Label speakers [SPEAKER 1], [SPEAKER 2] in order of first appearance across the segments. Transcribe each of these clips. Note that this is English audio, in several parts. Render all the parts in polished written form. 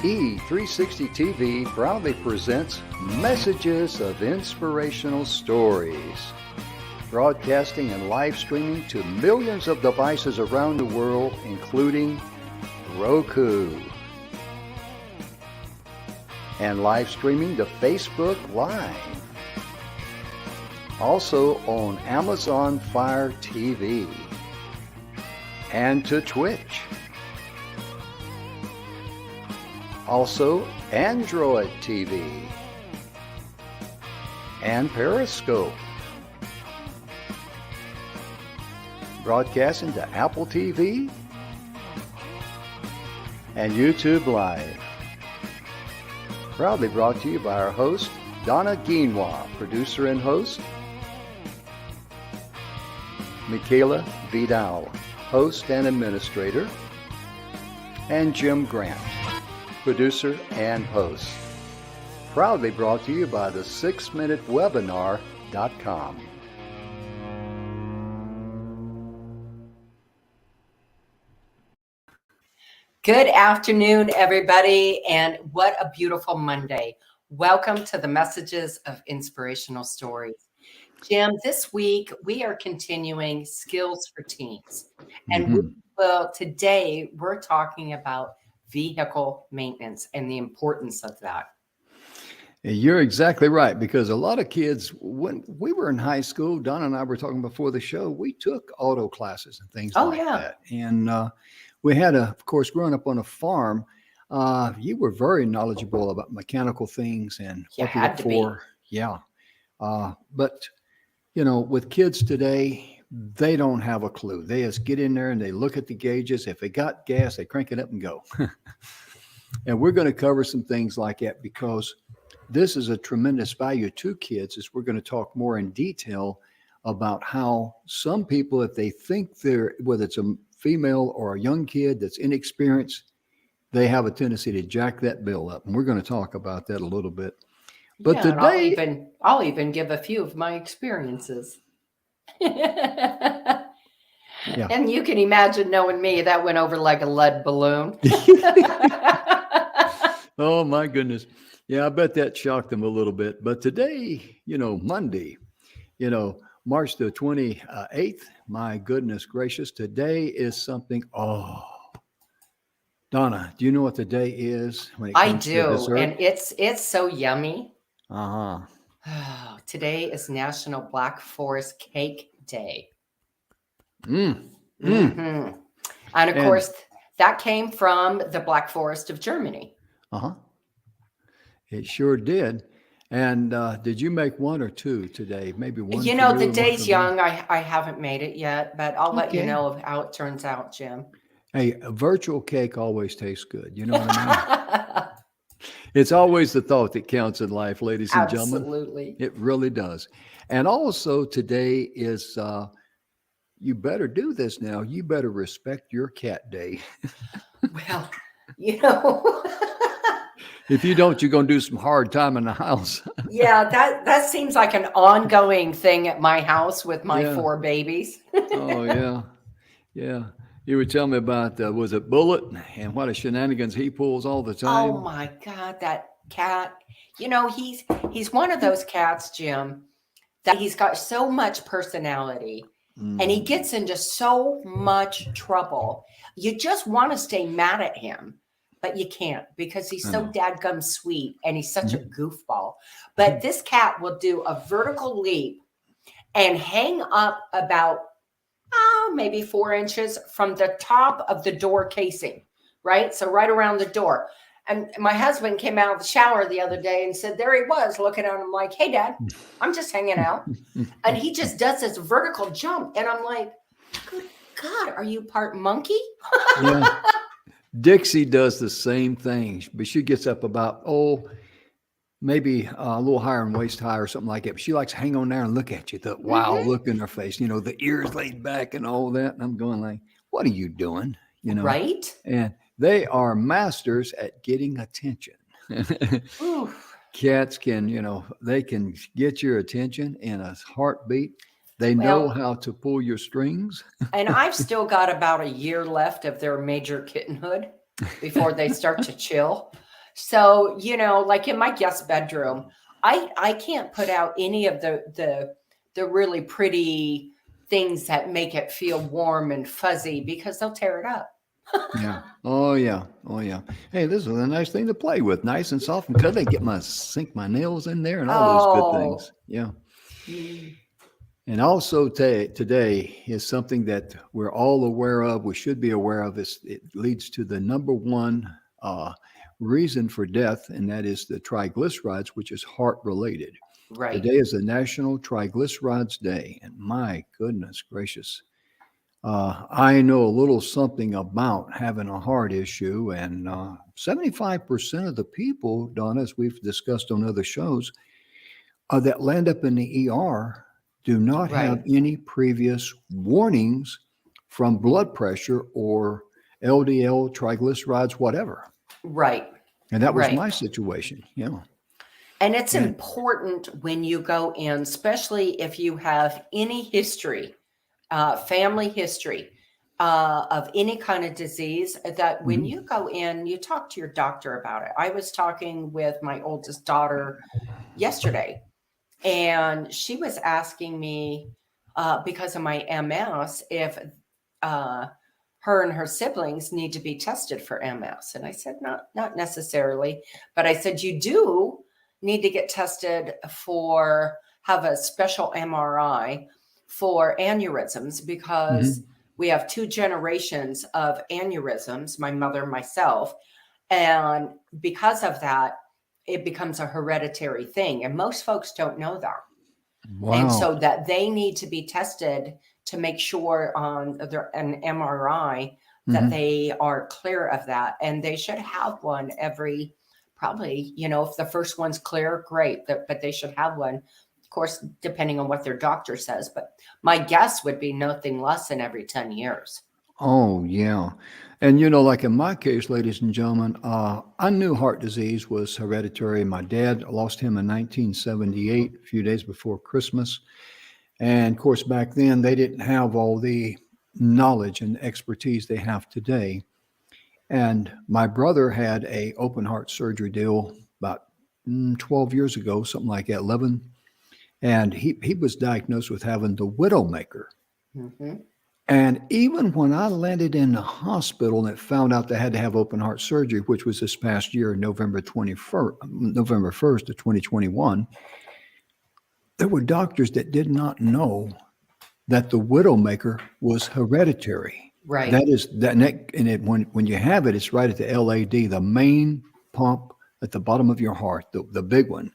[SPEAKER 1] E360 TV proudly presents Messages of Inspirational Stories, broadcasting and live streaming to millions of devices around the world, including Roku, and live streaming to Facebook Live. Also on Amazon Fire TV and to Twitch. Also Android TV and Periscope. Broadcasting to Apple TV and YouTube Live. Proudly brought to you by our host, Donna, producer and host, Michaela Vidal, host and administrator, and Jim Grant, producer and host. Proudly brought to you by the 6minutewebinar.com.
[SPEAKER 2] Good afternoon, everybody, and what a beautiful Monday. Welcome to the Messages of Inspirational Stories. Jim, this week we are continuing Skills for Teens. And today we're talking about vehicle maintenance and the importance of that.
[SPEAKER 1] You're exactly right, because a lot of kids, when we were in high school, Donna and I were talking before the show, we took auto classes and things that. And we had, of course, growing up on a farm, you were very knowledgeable about mechanical things and what to look for. Yeah. But, you know, with kids today, they don't have a clue. They just get in there and they look at the gauges. If they got gas, they crank it up and go. And we're going to cover some things like that because this is a tremendous value to kids, as we're going to talk more in detail about how some people, if they think they're, whether it's a female or a young kid that's inexperienced, they have a tendency to jack that bill up. And we're going to talk about that a little bit. But today,
[SPEAKER 2] I'll even give a few of my experiences. Yeah. And you can imagine, knowing me, that went over like a lead balloon.
[SPEAKER 1] Oh my goodness. Yeah, I bet that shocked them a little bit. But today, you know, Monday, you know, March the 28th, my goodness gracious, today is something. Oh, Donna, do you know what the day is? When it comes to dessert?
[SPEAKER 2] And it's so yummy.
[SPEAKER 1] Oh,
[SPEAKER 2] today is National Black Forest Cake Day.
[SPEAKER 1] And
[SPEAKER 2] of course, that came from the Black Forest of Germany.
[SPEAKER 1] It sure did. And did you make one or two today? Maybe one.
[SPEAKER 2] You know, the day's young. I haven't made it yet, but I'll let you know how it turns out, Jim.
[SPEAKER 1] Hey, a virtual cake always tastes good. You know what I mean? It's always the thought that counts in life, ladies and gentlemen.
[SPEAKER 2] Absolutely.
[SPEAKER 1] It really does. And also today is, you better do this now. You better respect your cat day.
[SPEAKER 2] Well, you know.
[SPEAKER 1] If you don't, you're going to do some hard time in the house.
[SPEAKER 2] Yeah, that seems like an ongoing thing at my house with my 4 babies.
[SPEAKER 1] Oh, yeah. Yeah. You were telling me about, was it Bullet, and what a shenanigans he pulls all the time.
[SPEAKER 2] Oh my God, that cat. You know, he's one of those cats, Jim, that he's got so much personality and he gets into so much trouble. You just want to stay mad at him, but you can't because he's so dadgum sweet and he's such a goofball. But this cat will do a vertical leap and hang up about maybe 4 inches from the top of the door casing, right? So right around the door. And my husband came out of the shower the other day and said, there he was looking at him like, hey, Dad, I'm just hanging out. And he just does this vertical jump. And I'm like, good God, are you part monkey?
[SPEAKER 1] Yeah. Dixie does the same thing, but she gets up about, maybe a little higher in waist high or something like that. But she likes to hang on there and look at you, the wow look in her face, you know, the ears laid back and all that. And I'm going like, what are you doing? You know,
[SPEAKER 2] right?
[SPEAKER 1] And they are masters at getting attention. Cats can, you know, they can get your attention in a heartbeat. They know how to pull your strings.
[SPEAKER 2] And I've still got about a year left of their major kittenhood before they start to chill. So, like in my guest bedroom, I can't put out any of the really pretty things that make it feel warm and fuzzy because they'll tear it up.
[SPEAKER 1] Yeah. Oh yeah. Oh yeah. Hey, this is a nice thing to play with. Nice and soft and cuddly. Sink my nails in there and all those good things.
[SPEAKER 2] Oh.
[SPEAKER 1] Yeah.
[SPEAKER 2] Mm.
[SPEAKER 1] And also today is something that we're all aware of. We should be aware of. It leads to the number one uh, reason for death, and that is the triglycerides, which is heart related.
[SPEAKER 2] Right.
[SPEAKER 1] Today is the National Triglycerides Day, and my goodness gracious, I know a little something about having a heart issue, and 75% of the people, Donna, as we've discussed on other shows, that land up in the ER do not have
[SPEAKER 2] Right.
[SPEAKER 1] any previous warnings from blood pressure or LDL, triglycerides, whatever.
[SPEAKER 2] Right.
[SPEAKER 1] And that was
[SPEAKER 2] Right.
[SPEAKER 1] my situation. Yeah.
[SPEAKER 2] And it's
[SPEAKER 1] And
[SPEAKER 2] important when you go in, especially if you have any history, family history of any kind of disease, that when
[SPEAKER 1] mhm,
[SPEAKER 2] you go in, you talk to your doctor about it. I was talking with my oldest daughter yesterday, and she was asking me because of my MS if uh, her and her siblings need to be tested for MS. And I said, not necessarily. But I said, you do need to get tested for, have a special MRI for aneurysms because
[SPEAKER 1] mhm.
[SPEAKER 2] we have two generations of aneurysms, my mother, myself. And because of that, it becomes a hereditary thing. And most folks don't know that. And
[SPEAKER 1] Wow.
[SPEAKER 2] so that they need to be tested to make sure on an MRI that
[SPEAKER 1] Mhm.
[SPEAKER 2] they are clear of that. And they should have one every, probably, if the first one's clear, great, but they should have one. Of course, depending on what their doctor says. But my guess would be nothing less than every 10 years.
[SPEAKER 1] Oh, yeah. And, like in my case, ladies and gentlemen, I knew heart disease was hereditary. My dad lost him in 1978, a few days before Christmas. And of course, back then, they didn't have all the knowledge and expertise they have today. And my brother had a open heart surgery deal about 12 years ago, something like that, 11. And he was diagnosed with having the widowmaker.
[SPEAKER 2] Hmm.
[SPEAKER 1] And even when I landed in the hospital and found out they had to have open heart surgery, which was this past year, November 1st of 2021, there were doctors that did not know that the widowmaker was hereditary.
[SPEAKER 2] Right.
[SPEAKER 1] That is that, and when you have it, it's right at the LAD, the main pump at the bottom of your heart, the big one.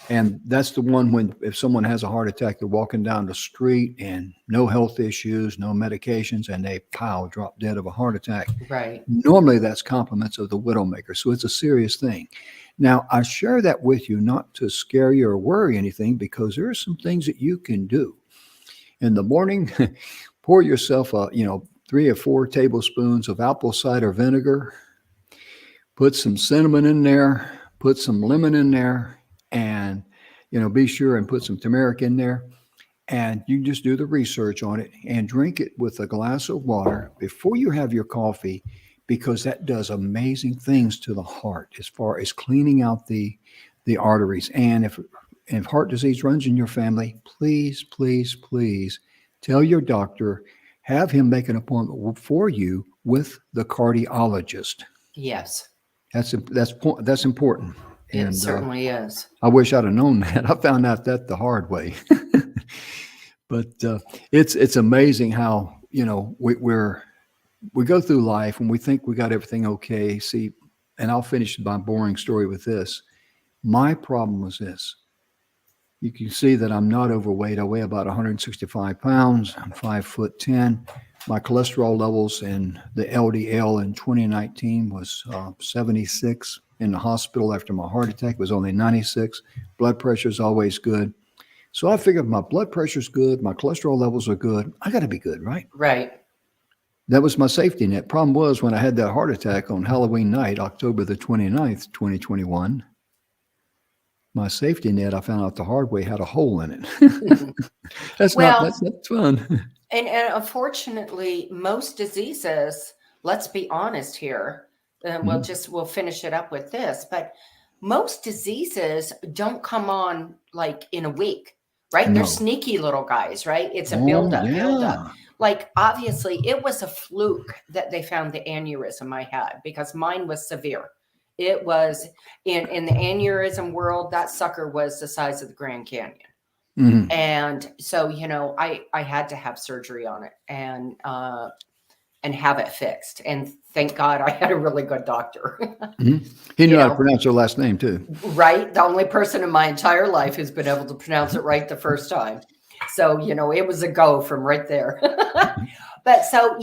[SPEAKER 1] And that's the one when if someone has a heart attack, they're walking down the street and no health issues, no medications, and they drop dead of a heart attack.
[SPEAKER 2] Right.
[SPEAKER 1] Normally that's compliments of the widowmaker. So it's a serious thing. Now I share that with you not to scare you or worry anything, because there are some things that you can do. In the morning, pour yourself 3 or 4 tablespoons of apple cider vinegar, put some cinnamon in there, put some lemon in there, and be sure and put some turmeric in there. And you just do the research on it and drink it with a glass of water before you have your coffee, because that does amazing things to the heart as far as cleaning out the arteries. And if heart disease runs in your family, please, please, please tell your doctor, have him make an appointment for you with the cardiologist.
[SPEAKER 2] Yes,
[SPEAKER 1] That's important.
[SPEAKER 2] it
[SPEAKER 1] And
[SPEAKER 2] certainly is.
[SPEAKER 1] I wish I'd have known that. I found out that the hard way. But it's amazing how we go through life and we think we got everything okay. See, and I'll finish my boring story with this. My problem was this. You can see that I'm not overweight. I weigh about 165 pounds. I'm 5'10". My cholesterol levels in the LDL in 2019 was 76. In the hospital after my heart attack was only 96. Blood pressure is always good. So I figured my blood pressure's good, my cholesterol levels are good. I got to be good, right?
[SPEAKER 2] Right.
[SPEAKER 1] That was my safety net. Problem was when I had that heart attack on Halloween night, October the 29th, 2021, my safety net, I found out the hard way, had a hole in it. That's
[SPEAKER 2] Well,
[SPEAKER 1] not fun.
[SPEAKER 2] and unfortunately, most diseases, let's be honest here, we'll finish it up with this, but most diseases don't come on like in a week, right? They're
[SPEAKER 1] No.
[SPEAKER 2] sneaky little guys, right? It's a
[SPEAKER 1] Oh,
[SPEAKER 2] build up.
[SPEAKER 1] yeah.
[SPEAKER 2] Like obviously it was a fluke that they found the aneurysm I had, because mine was severe. It was in the aneurysm world, that sucker was the size of the Grand Canyon.
[SPEAKER 1] Mhm.
[SPEAKER 2] And so, I had to have surgery on it and have it fixed. And thank God I had a really good doctor.
[SPEAKER 1] Mhm. He knew how to pronounce your last name too.
[SPEAKER 2] Right. The only person in my entire life who's been able to pronounce it right the first time. So, it was a go from right there. But so,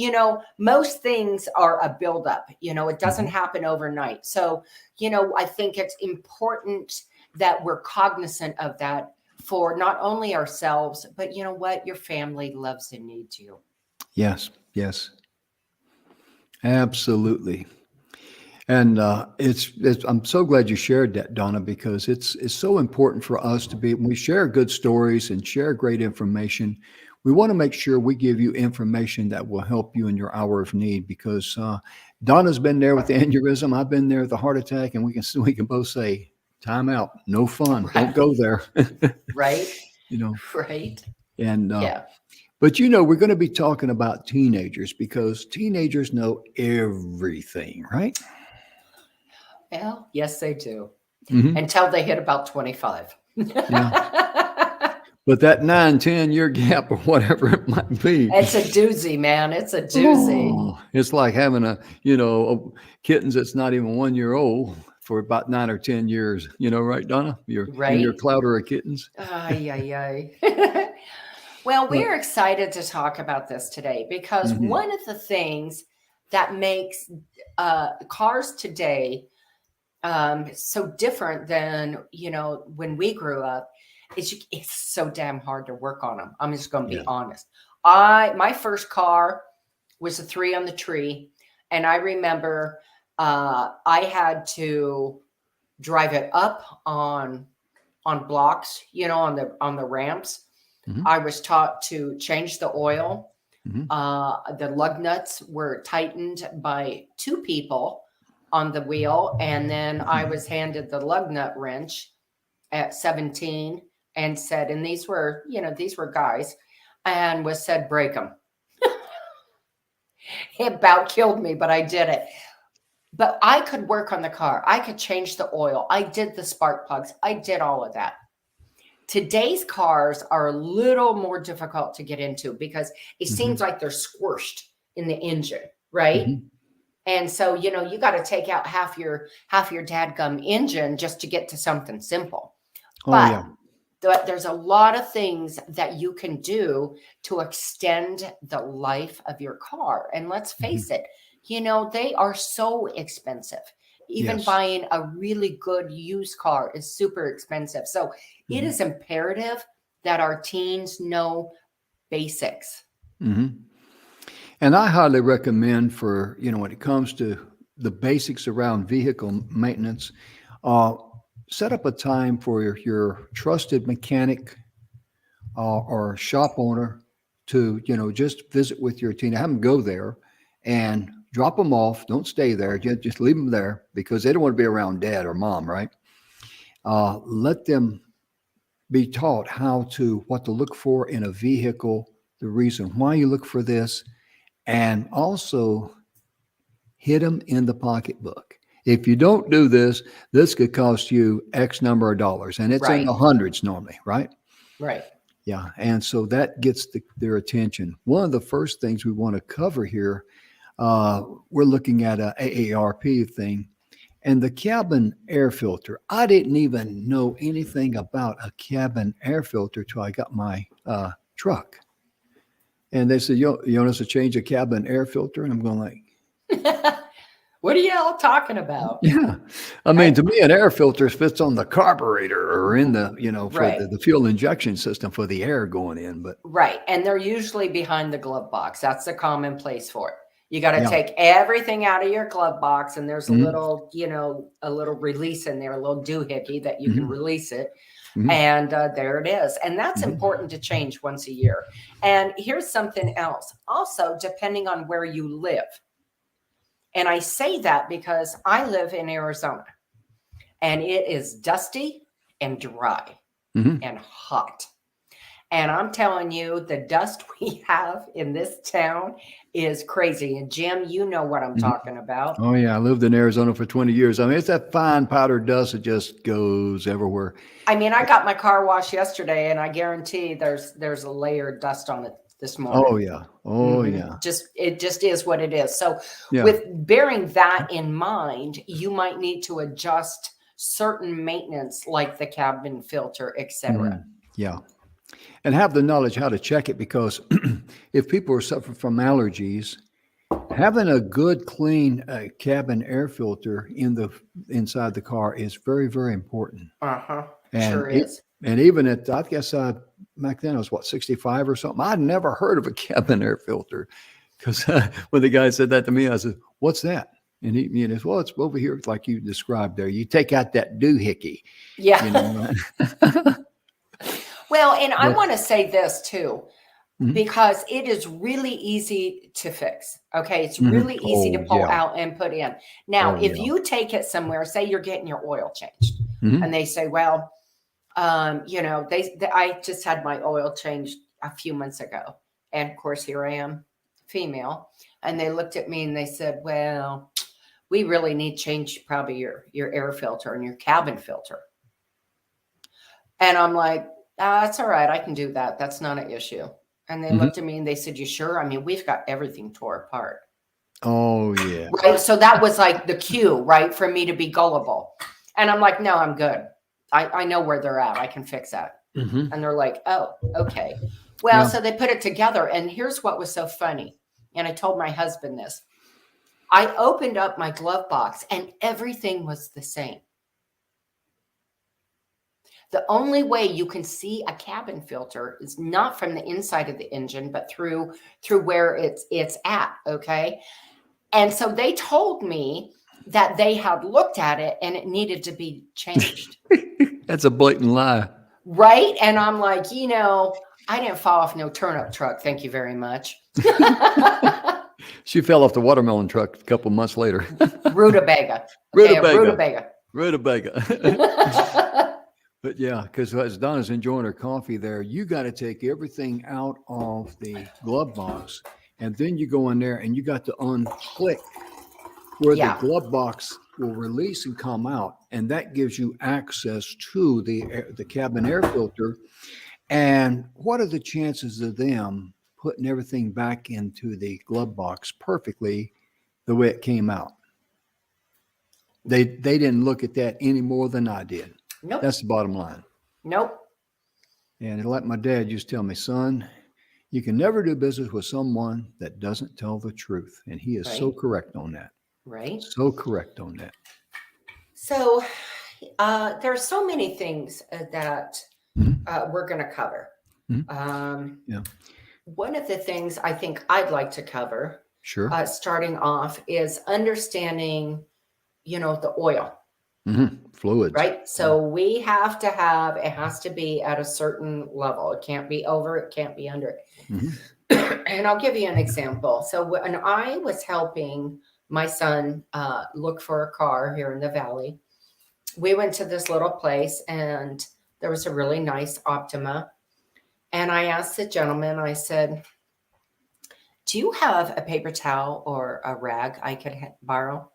[SPEAKER 2] most things are a buildup, it doesn't happen overnight. So, I think it's important that we're cognizant of that for not only ourselves, but you know what? Your family loves and needs you.
[SPEAKER 1] Yes. Yes. Absolutely. And I'm so glad you shared that, Donna, because it's so important for us to be, when we share good stories and share great information, we want to make sure we give you information that will help you in your hour of need, because Donna's been there with the aneurysm. I've been there with the heart attack, and we can both say, time out, no fun.
[SPEAKER 2] Right.
[SPEAKER 1] Don't go there.
[SPEAKER 2] Right.
[SPEAKER 1] Right.
[SPEAKER 2] And
[SPEAKER 1] yeah. But we're going to be talking about teenagers, because teenagers know everything, right?
[SPEAKER 2] Well, yes, they do. Until they hit about 25.
[SPEAKER 1] Yeah. But that 9-10 year gap or whatever it might be.
[SPEAKER 2] It's a doozy, man. It's a doozy.
[SPEAKER 1] Oh, it's like having a kittens that's not even 1 year old for about 9 or 10 years. Right, Donna?
[SPEAKER 2] Right.
[SPEAKER 1] In your clouder of kittens.
[SPEAKER 2] Well, we're excited to talk about this today, because one of the things that makes cars today so different than when we grew up is it's so damn hard to work on them. I'm just going to be honest. My first car was a 3 on the tree, and I remember I had to drive it up on blocks, on the ramps. I was taught to change the oil. The lug nuts were tightened by 2 people on the wheel, and then I was handed the lug nut wrench at 17 and said, and these were guys, and was said, break them. It about killed me, but I did it. But I could work on the car. I could change the oil. I did the spark plugs. I did all of that. Today's cars are a little more difficult to get into, because it seems like they're squished in the engine, right? And so, you got to take out half your dadgum engine just to get to something simple. But there's a lot of things that you can do to extend the life of your car. And let's face it, they are so expensive. Even buying a really good used car is super expensive. So it is imperative that our teens know basics.
[SPEAKER 1] And I highly recommend, for, when it comes to the basics around vehicle maintenance, set up a time for your trusted mechanic or shop owner to, just visit with your teen. Have them go there and drop them off. Don't stay there. Just leave them there, because they don't want to be around dad or mom, right? Let them be taught what to look for in a vehicle, the reason why you look for this, and also hit them in the pocketbook. If you don't do this, this could cost you X number of dollars, and it's in the hundreds normally, right?
[SPEAKER 2] Right.
[SPEAKER 1] Yeah. And so that gets their attention. One of the first things we want to cover here, we're looking at a AARP thing, and the cabin air filter. I didn't even know anything about a cabin air filter till I got my truck. And they said, you want us to change a cabin air filter? And I'm going like,
[SPEAKER 2] what are y'all talking about?
[SPEAKER 1] Yeah. I mean, to me, an air filter fits on the carburetor or in the, for the fuel injection system for the air going in. But
[SPEAKER 2] and they're usually behind the glove box. That's the common place for it. You got to take everything out of your glove box, and there's a little, a little release in there, a little doohickey that you can release it. And there it is. And that's important to change once a year. And here's something else. Also, depending on where you live And I say that because I live in Arizona and it is dusty and dry and hot. And I'm telling you, the dust we have in this town is crazy. And Jim, you know what I'm talking about.
[SPEAKER 1] Oh, yeah. I lived in Arizona for 20 years. I mean, it's that fine powdered dust that just goes everywhere.
[SPEAKER 2] I mean, I got my car washed yesterday, and I guarantee there's a layer of dust on it this morning.
[SPEAKER 1] Oh, yeah. Oh, yeah.
[SPEAKER 2] It just is what it is. So with bearing that in mind, you might need to adjust certain maintenance like the cabin filter, etc.
[SPEAKER 1] Yeah. And have the knowledge how to check it, because if people are suffering from allergies, having a good, clean cabin air filter inside the car is very, very important.
[SPEAKER 2] And sure is.
[SPEAKER 1] And even at, I guess back then I was 65 or something. I'd never heard of a cabin air filter, because when the guy said that to me, I said, "What's that?" And he said, "Well, it's over here, like you described there. You take out that doohickey."
[SPEAKER 2] Yeah.
[SPEAKER 1] You know?
[SPEAKER 2] Well, and I want to say this too, because it is really easy to fix. Okay. It's really easy to pull out and put in. Now, if you take it somewhere, say you're getting your oil changed and they say, well, I just had my oil changed a few months ago. And of course, here I am, female. And they looked at me and they said, well, we really need to change probably your air filter and your cabin filter. And I'm like, that's all right. I can do that. That's not an issue. And they looked at me and they said, you sure? I mean, we've got everything tore apart.
[SPEAKER 1] Oh, yeah.
[SPEAKER 2] Right. So that was like the cue, right, for me to be gullible. And I'm like, no, I'm good. I know where they're at. I can fix that. And they're like, oh, okay. Well, so they put it together. And here's what was so funny. And I told my husband this. I opened up my glove box and everything was the same. The only way you can see a cabin filter is not from the inside of the engine, but through where it's at. Okay. And so they told me that they had looked at it and it needed to be changed.
[SPEAKER 1] That's a blatant lie.
[SPEAKER 2] Right. And I'm like, I didn't fall off no turnip truck. Thank you very much.
[SPEAKER 1] She fell off the watermelon truck a couple months later.
[SPEAKER 2] Rutabaga.
[SPEAKER 1] Rutabaga. But yeah, because as Donna's enjoying her coffee there, you got to take everything out of the glove box, and then you go in there and you got to unclick where the glove box will release and come out, and that gives you access to the cabin air filter. And what are the chances of them putting everything back into the glove box perfectly the way it came out? They didn't look at that any more than I did.
[SPEAKER 2] Nope.
[SPEAKER 1] That's the bottom line.
[SPEAKER 2] Nope.
[SPEAKER 1] And like my dad used to tell me, son, you can never do business with someone that doesn't tell the truth. And he is so correct on that.
[SPEAKER 2] Right.
[SPEAKER 1] So correct on that.
[SPEAKER 2] So there's so many things that we're going to cover. One of the things I think I'd like to cover, starting off, is understanding, the oil.
[SPEAKER 1] Fluids.
[SPEAKER 2] Right. So we have to have, it has to be at a certain level. It can't be over, it can't be under it. And I'll give you an example. So when I was helping my son look for a car here in the Valley, we went to this little place and there was a really nice Optima. And I asked the gentleman, I said, do you have a paper towel or a rag I could borrow?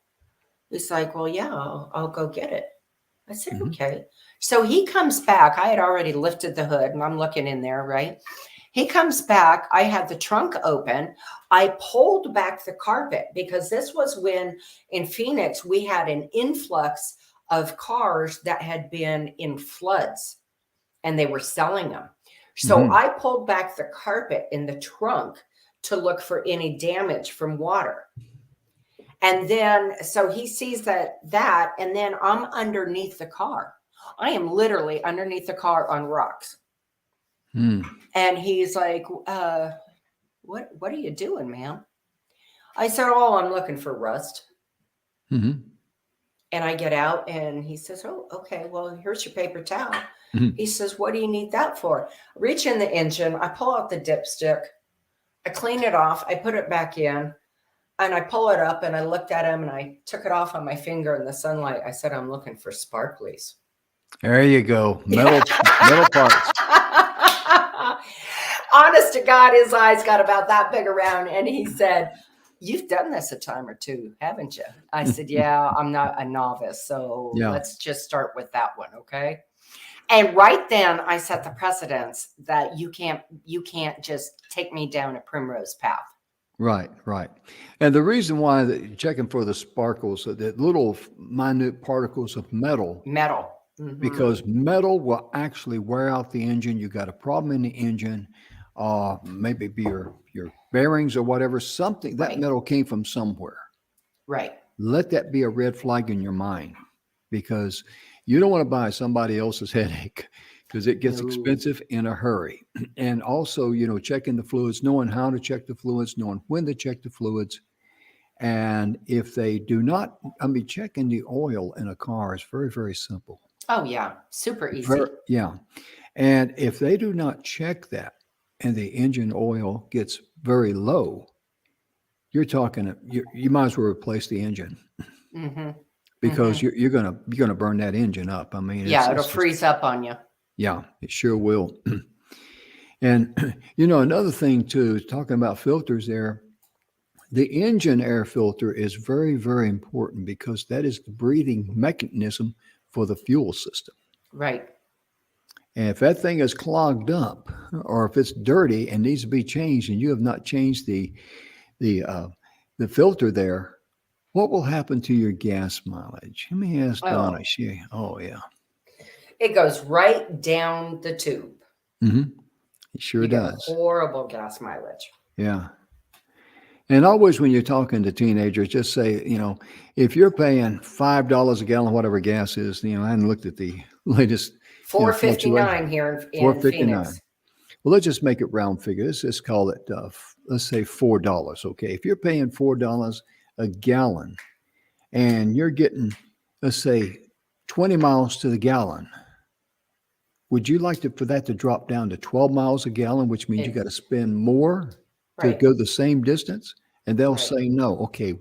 [SPEAKER 2] He's like, well, yeah, I'll go get it. I said, okay. So he comes back. I had already lifted the hood and I'm looking in there, right? He comes back. I had the trunk open. I pulled back the carpet because this was when in Phoenix, we had an influx of cars that had been in floods and they were selling them. So I pulled back the carpet in the trunk to look for any damage from water. And then, so he sees that, and then I'm underneath the car. I am literally underneath the car on rocks. And he's like, what are you doing, ma'am? I said, oh, I'm looking for rust. And I get out and he says, oh, okay, well, here's your paper towel. He says, what do you need that for? Reach in the engine. I pull out the dipstick. I clean it off. I put it back in. And I pull it up and I looked at him and I took it off on my finger in the sunlight. I said, I'm looking for sparklies.
[SPEAKER 1] There you go. Metal parts.
[SPEAKER 2] Honest to God, his eyes got about that big around. And he said, you've done this a time or two, haven't you? I said, yeah, I'm not a novice. So let's just start with that one. Okay. And right then I set the precedence that you can't just take me down a primrose path.
[SPEAKER 1] Right. And the reason why that you're checking for the sparkles, the little minute particles of metal, because metal will actually wear out the engine. You got a problem in the engine, maybe be your bearings or whatever, something that metal came from somewhere.
[SPEAKER 2] Right.
[SPEAKER 1] Let that be a red flag in your mind, because you don't want to buy somebody else's headache, because it gets expensive in a hurry. And also, checking the fluids, knowing how to check the fluids, knowing when to check the fluids. And if they do not, checking the oil in a car is very, very simple.
[SPEAKER 2] Oh, yeah. Super easy.
[SPEAKER 1] And if they do not check that and the engine oil gets very low, you're talking, you might as well replace the engine. Because you're gonna burn that engine up.
[SPEAKER 2] It'll freeze up on you.
[SPEAKER 1] Yeah, it sure will. And another thing too, talking about filters there, the engine air filter is very, very important, because that is the breathing mechanism for the fuel system.
[SPEAKER 2] Right.
[SPEAKER 1] And if that thing is clogged up, or if it's dirty and needs to be changed, and you have not changed the filter there, what will happen to your gas mileage? Let me ask Donna.
[SPEAKER 2] It goes right down the tube.
[SPEAKER 1] It sure does.
[SPEAKER 2] Horrible gas mileage.
[SPEAKER 1] Yeah. And always when you're talking to teenagers, just say, if you're paying $5 a gallon, whatever gas is, I hadn't looked at the latest.
[SPEAKER 2] $4.59 here in Phoenix.
[SPEAKER 1] Well, let's just make it round figure. Let's call it, let's say $4. Okay. If you're paying $4 a gallon and you're getting, let's say, 20 miles to the gallon, would you like for that to drop down to 12 miles a gallon, which means you got to spend more to go the same distance? And they'll say, no, okay,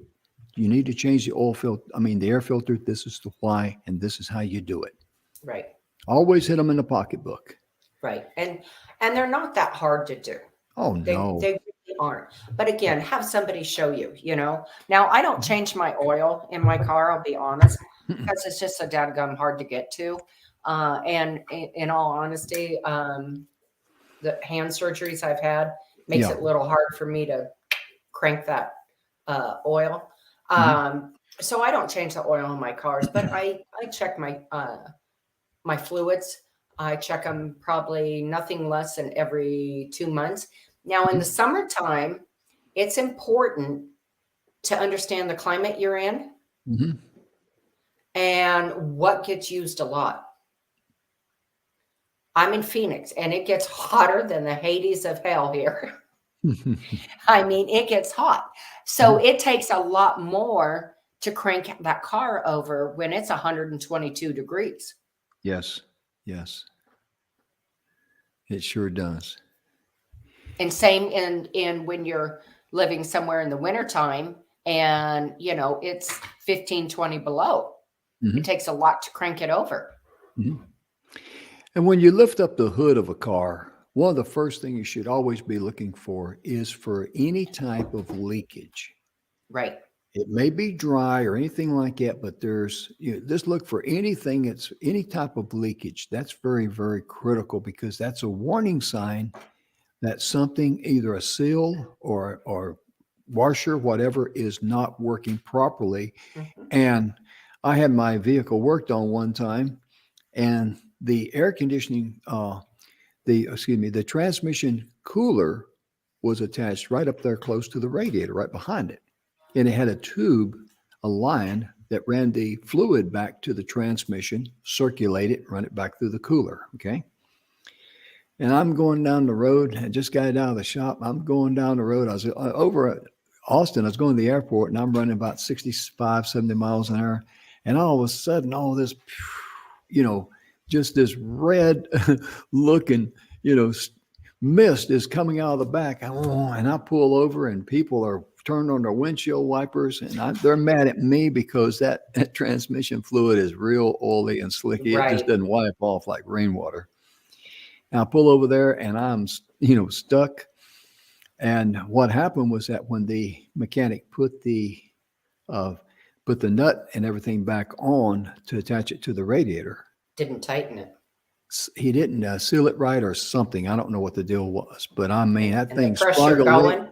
[SPEAKER 1] you need to change the oil filter. The air filter. This is the why, and this is how you do it.
[SPEAKER 2] Right.
[SPEAKER 1] Always hit them in the pocketbook.
[SPEAKER 2] Right. And they're not that hard to do.
[SPEAKER 1] Oh, no.
[SPEAKER 2] They really aren't. But again, have somebody show you, Now, I don't change my oil in my car, I'll be honest, because it's just so dadgum hard to get to. And in all honesty, the hand surgeries I've had makes it a little hard for me to crank that oil. So I don't change the oil in my cars, but I check my fluids. I check them probably nothing less than every 2 months. Now, in the summertime, it's important to understand the climate you're in and what gets used a lot. I'm in Phoenix, and it gets hotter than the Hades of hell here. It gets hot. So it takes a lot more to crank that car over when it's 122 degrees.
[SPEAKER 1] Yes. It sure does.
[SPEAKER 2] And same in when you're living somewhere in the wintertime and, it's 15, 20 below. It takes a lot to crank it over.
[SPEAKER 1] And when you lift up the hood of a car, one of the first things you should always be looking for is for any type of leakage.
[SPEAKER 2] Right.
[SPEAKER 1] It may be dry or anything like that, but there's, just look for anything. It's any type of leakage. That's very, very critical, because that's a warning sign that something, either a seal or washer, whatever, is not working properly. And I had my vehicle worked on one time, and the air conditioning, the transmission cooler was attached right up there close to the radiator, right behind it. And it had a tube, a line that ran the fluid back to the transmission, circulate it, run it back through the cooler. Okay. And I'm going down the road. I just got it out of the shop. I'm going down the road. I was over at Austin. I was going to the airport, and I'm running about 65, 70 miles an hour. And all of a sudden, all this, just this red looking, mist is coming out of the back. And I pull over, and people are turned on their windshield wipers, and they're mad at me because that transmission fluid is real oily and slicky. It just
[SPEAKER 2] Right.
[SPEAKER 1] doesn't wipe off like rainwater. And I pull over there, and I'm, stuck. And what happened was that when the mechanic uh, put the nut and everything back on to attach it to the radiator,
[SPEAKER 2] Didn't tighten it.
[SPEAKER 1] he didn't seal it right or something. I don't know what the deal was, but I mean, that
[SPEAKER 2] And the
[SPEAKER 1] thing
[SPEAKER 2] pressure
[SPEAKER 1] sprung a leak.
[SPEAKER 2] going.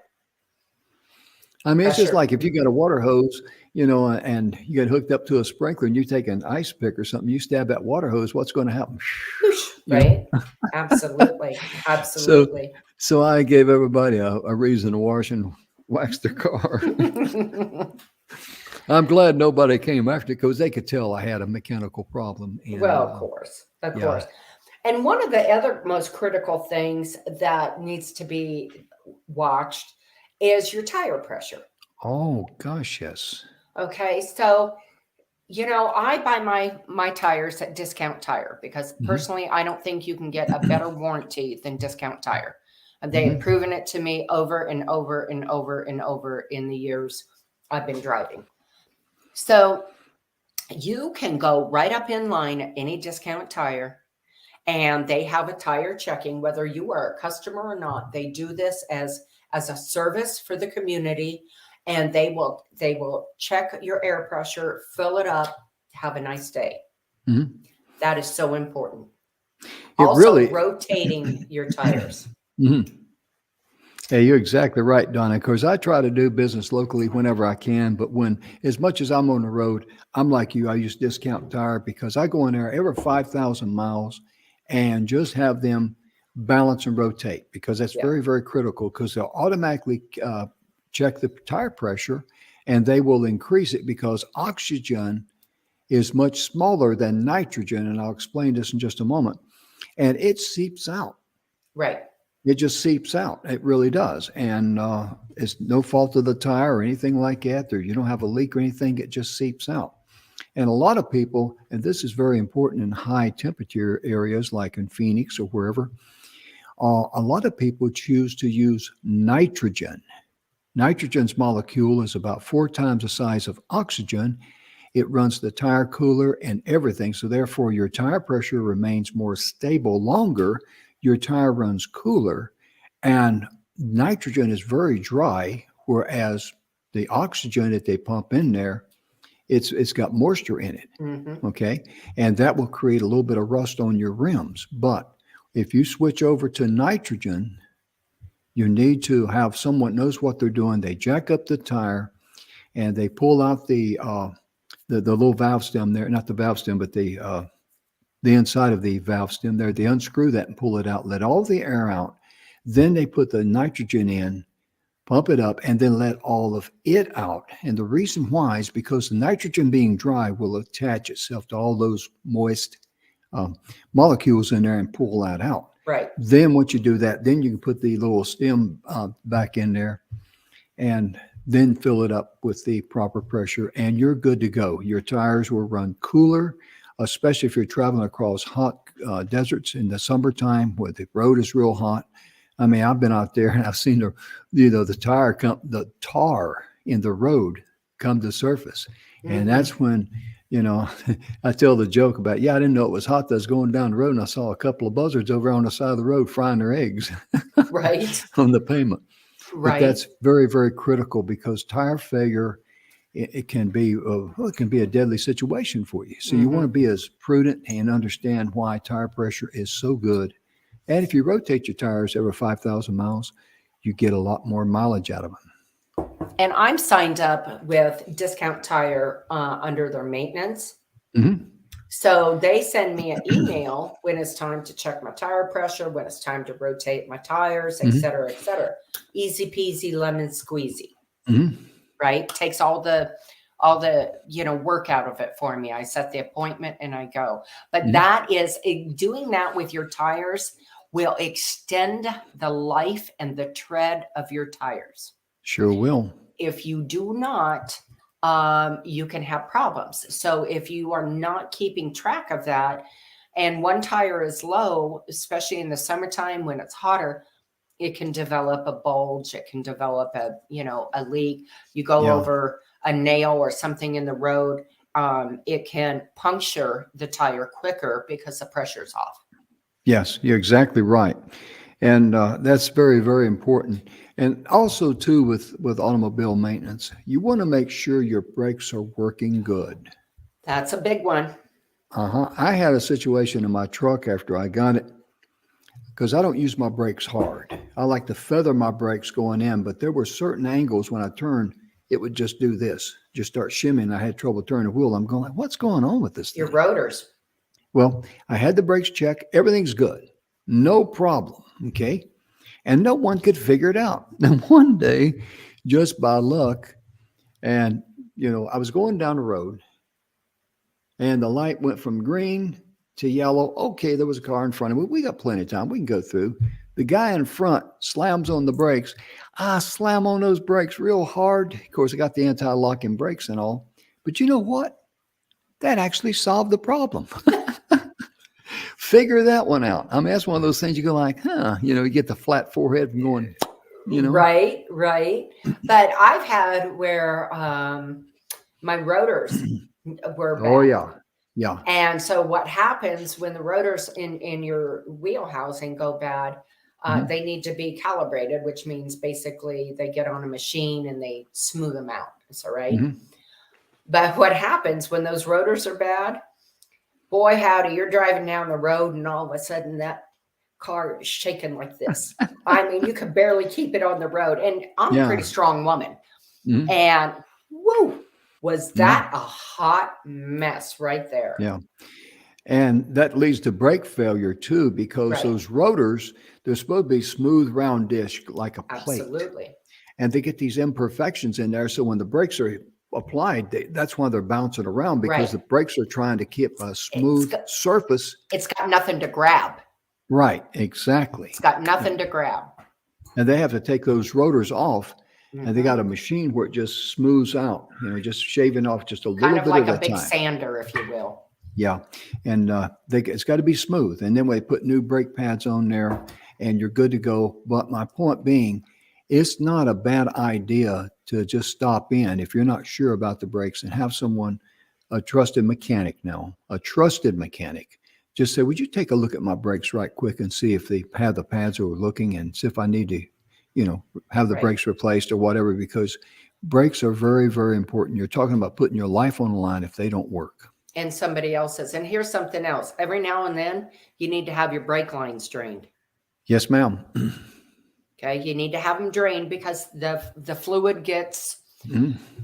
[SPEAKER 1] I mean, it's just
[SPEAKER 2] Pressure.
[SPEAKER 1] like if you got a water hose, and you get hooked up to a sprinkler and you take an ice pick or something, you stab that water hose, what's going to happen?
[SPEAKER 2] Whoosh,
[SPEAKER 1] You know?
[SPEAKER 2] right? Absolutely. Absolutely.
[SPEAKER 1] So I gave everybody a reason to wash and wax their car. I'm glad nobody came after because they could tell I had a mechanical problem. And,
[SPEAKER 2] Well, of course. Of
[SPEAKER 1] yeah.
[SPEAKER 2] course. And one of the other most critical things that needs to be watched is your tire pressure.
[SPEAKER 1] Oh, gosh, yes.
[SPEAKER 2] Okay. So, I buy my tires at Discount Tire because personally, I don't think you can get a better warranty than Discount Tire. And they have proven it to me over and over and over and over in the years I've been driving. So you can go right up in line at any Discount Tire, and they have a tire checking, whether you are a customer or not. They do this as a service for the community, and they will check your air pressure, fill it up, have a nice day. That is so important. Also, rotating your tires.
[SPEAKER 1] Yeah, you're exactly right, Donna. Because I try to do business locally whenever I can, but as much as I'm on the road, I'm like you. I use Discount Tire because I go in there every 5,000 miles and just have them balance and rotate because that's very, very critical because they'll automatically check the tire pressure and they will increase it because oxygen is much smaller than nitrogen. And I'll explain this in just a moment. And it seeps out.
[SPEAKER 2] Right.
[SPEAKER 1] It just seeps out. It really does. And it's no fault of the tire or anything like that. You don't have a leak or anything. It just seeps out. And a lot of people, and this is very important in high temperature areas like in Phoenix or wherever, a lot of people choose to use nitrogen. Nitrogen's molecule is about 4 times the size of oxygen. It runs the tire cooler and everything. So therefore, your tire pressure remains more stable longer. Your tire runs cooler, and nitrogen is very dry, whereas the oxygen that they pump in there, it's got moisture in it. Okay, and that will create a little bit of rust on your rims. But if you switch over to nitrogen, you need to have someone knows what they're doing. They jack up the tire, and they pull out the little valve stem there, not the valve stem, but the inside of the valve stem there. They unscrew that and pull it out, let all the air out. Then they put the nitrogen in, pump it up, and then let all of it out. And the reason why is because the nitrogen being dry will attach itself to all those moist molecules in there and pull that out.
[SPEAKER 2] Right.
[SPEAKER 1] Then once you do that, then you can put the little stem back in there and then fill it up with the proper pressure, and you're good to go. Your tires will run cooler, especially if you're traveling across hot deserts in the summertime where the road is real hot. I mean, I've been out there and I've seen the tar in the road come to surface. And that's when, I tell the joke about, I didn't know it was hot. I was going down the road and I saw a couple of buzzards over on the side of the road frying their eggs
[SPEAKER 2] Right.
[SPEAKER 1] on the pavement.
[SPEAKER 2] Right.
[SPEAKER 1] But that's very, very critical because tire failure, it can be a deadly situation for you. So you want to be as prudent and understand why tire pressure is so good. And if you rotate your tires every 5,000 miles, you get a lot more mileage out of them.
[SPEAKER 2] And I'm signed up with Discount Tire under their maintenance. So they send me an email when it's time to check my tire pressure, when it's time to rotate my tires, et cetera, et cetera. Easy peasy lemon squeezy. Right? Takes all the work out of it for me. I set the appointment and I go. But that is doing that with your tires will extend the life and the tread of your tires.
[SPEAKER 1] Sure will.
[SPEAKER 2] If you do not, you can have problems. So if you are not keeping track of that and one tire is low, especially in the summertime when it's hotter, it can develop a bulge. It can develop a leak. You go over a nail or something in the road. It can puncture the tire quicker because the pressure's off.
[SPEAKER 1] Yes, you're exactly right. And that's very, very important. And also, too, with automobile maintenance, you want to make sure your brakes are working good.
[SPEAKER 2] That's a big one.
[SPEAKER 1] I had a situation in my truck after I got it, because I don't use my brakes hard. I like to feather my brakes going in, but there were certain angles when I turned, it would just do this, just start shimmying. I had trouble turning the wheel. I'm going like, what's going on with this thing?
[SPEAKER 2] Your rotors.
[SPEAKER 1] Well, I had the brakes checked. Everything's good. No problem. Okay. And no one could figure it out. Then one day, just by luck, and I was going down the road and the light went from green to yellow. Okay, there was a car in front of me. We got plenty of time. We can go through. The guy in front slams on the brakes. I slam on those brakes real hard. Of course, I got the anti-locking brakes and all. But you know what? That actually solved the problem. Figure that one out. I mean, that's one of those things you go like, you get the flat forehead from going,
[SPEAKER 2] Right. But I've had where my rotors were bad.
[SPEAKER 1] Oh, yeah.
[SPEAKER 2] And so what happens when the rotors in your wheel housing go bad, they need to be calibrated, which means basically they get on a machine and they smooth them out. That's all right. But what happens when those rotors are bad? Boy, howdy, you're driving down the road and all of a sudden that car is shaking like this. I mean, you could barely keep it on the road. And I'm a pretty strong woman. And woo, was that a hot mess right there.
[SPEAKER 1] Yeah. And that leads to brake failure too, because those rotors, they're supposed to be smooth, round dish like a plate.
[SPEAKER 2] Absolutely.
[SPEAKER 1] And they get these imperfections in there. So when the brakes are applied, that's why they're bouncing around, because the brakes are trying to keep a smooth surface.
[SPEAKER 2] It's got nothing to grab.
[SPEAKER 1] Right, exactly.
[SPEAKER 2] It's got nothing to grab.
[SPEAKER 1] And they have to take those rotors off, and they got a machine where it just smooths out, just shaving off just a little bit at a time.
[SPEAKER 2] Kind of like a big sander, if you will.
[SPEAKER 1] Yeah, and it's got to be smooth. And then we put new brake pads on there, and you're good to go. But my point being, it's not a bad idea to just stop in if you're not sure about the brakes and have someone, a trusted mechanic, just say, would you take a look at my brakes right quick and see if the pads are looking, and see if I need to, have the brakes replaced or whatever, because brakes are very, very important. You're talking about putting your life on the line if they don't work.
[SPEAKER 2] And somebody else's. And here's something else. Every now and then you need to have your brake lines drained.
[SPEAKER 1] Yes, ma'am.
[SPEAKER 2] Okay, you need to have them drained because the fluid gets,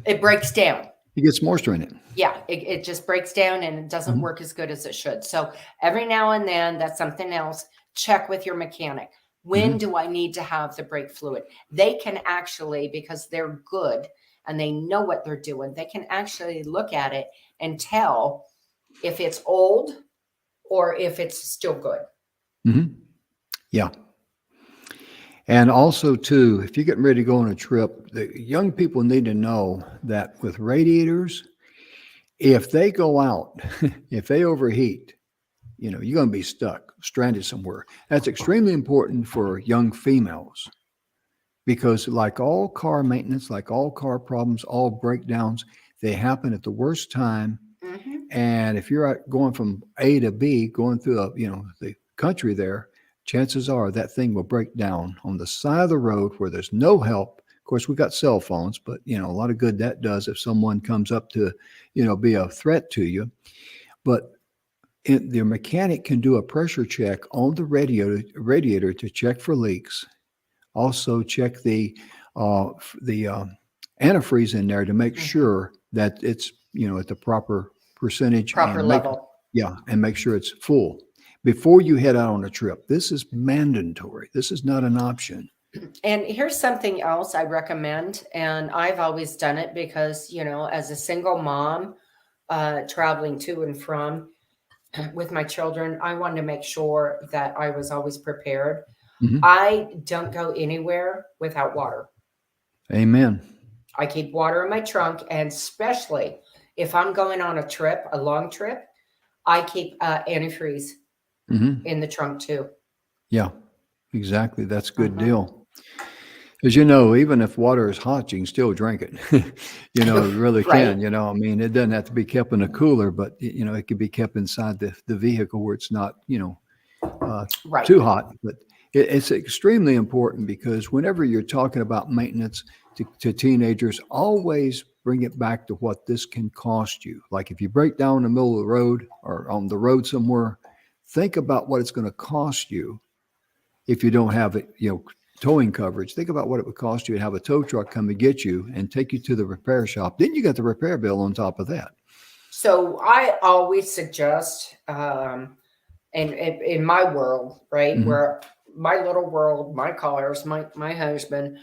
[SPEAKER 2] it breaks down.
[SPEAKER 1] It gets moisture in it.
[SPEAKER 2] Yeah, it just breaks down and it doesn't work as good as it should. So every now and then, that's something else. Check with your mechanic. When do I need to have the brake fluid? They can actually, because they're good and they know what they're doing, they can actually look at it and tell if it's old or if it's still good.
[SPEAKER 1] Yeah. And also, too, if you're getting ready to go on a trip, the young people need to know that with radiators, if they go out, if they overheat, you're going to be stuck, stranded somewhere. That's extremely important for young females, because like all car maintenance, like all car problems, all breakdowns, they happen at the worst time. And if you're going from A to B, going through the country there, chances are that thing will break down on the side of the road where there's no help. Of course, we've got cell phones, but a lot of good that does if someone comes up to, be a threat to you. But the mechanic can do a pressure check on the radiator to check for leaks. Also check the antifreeze in there to make sure that it's, at the proper percentage.
[SPEAKER 2] Proper level.
[SPEAKER 1] And make sure it's full before you head out on a trip. This is mandatory. This is not an option.
[SPEAKER 2] And here's something else I recommend. And I've always done it because, as a single mom, traveling to and from with my children, I wanted to make sure that I was always prepared. I don't go anywhere without water.
[SPEAKER 1] Amen.
[SPEAKER 2] I keep water in my trunk, and especially if I'm going on a trip, a long trip, I keep antifreeze in the trunk too.
[SPEAKER 1] Yeah. exactly. That's a good
[SPEAKER 2] Mhm.
[SPEAKER 1] deal. As you know, even if water is hot, you can still drink it. You really
[SPEAKER 2] Right,
[SPEAKER 1] can. I mean, it doesn't have to be kept in a cooler, but it could be kept inside the vehicle where it's not, uh,
[SPEAKER 2] right.
[SPEAKER 1] too hot. But it's extremely important because whenever you're talking about maintenance to teenagers, always bring it back to what this can cost you. Like if you break down in the middle of the road or on the road somewhere, think about what it's going to cost you if you don't have it, towing coverage. Think about what it would cost you to have a tow truck come and get you and take you to the repair shop. Then you got the repair bill on top of that.
[SPEAKER 2] So I always suggest, in my world, right,
[SPEAKER 1] Hmm.
[SPEAKER 2] where my little world, my cars, my husband,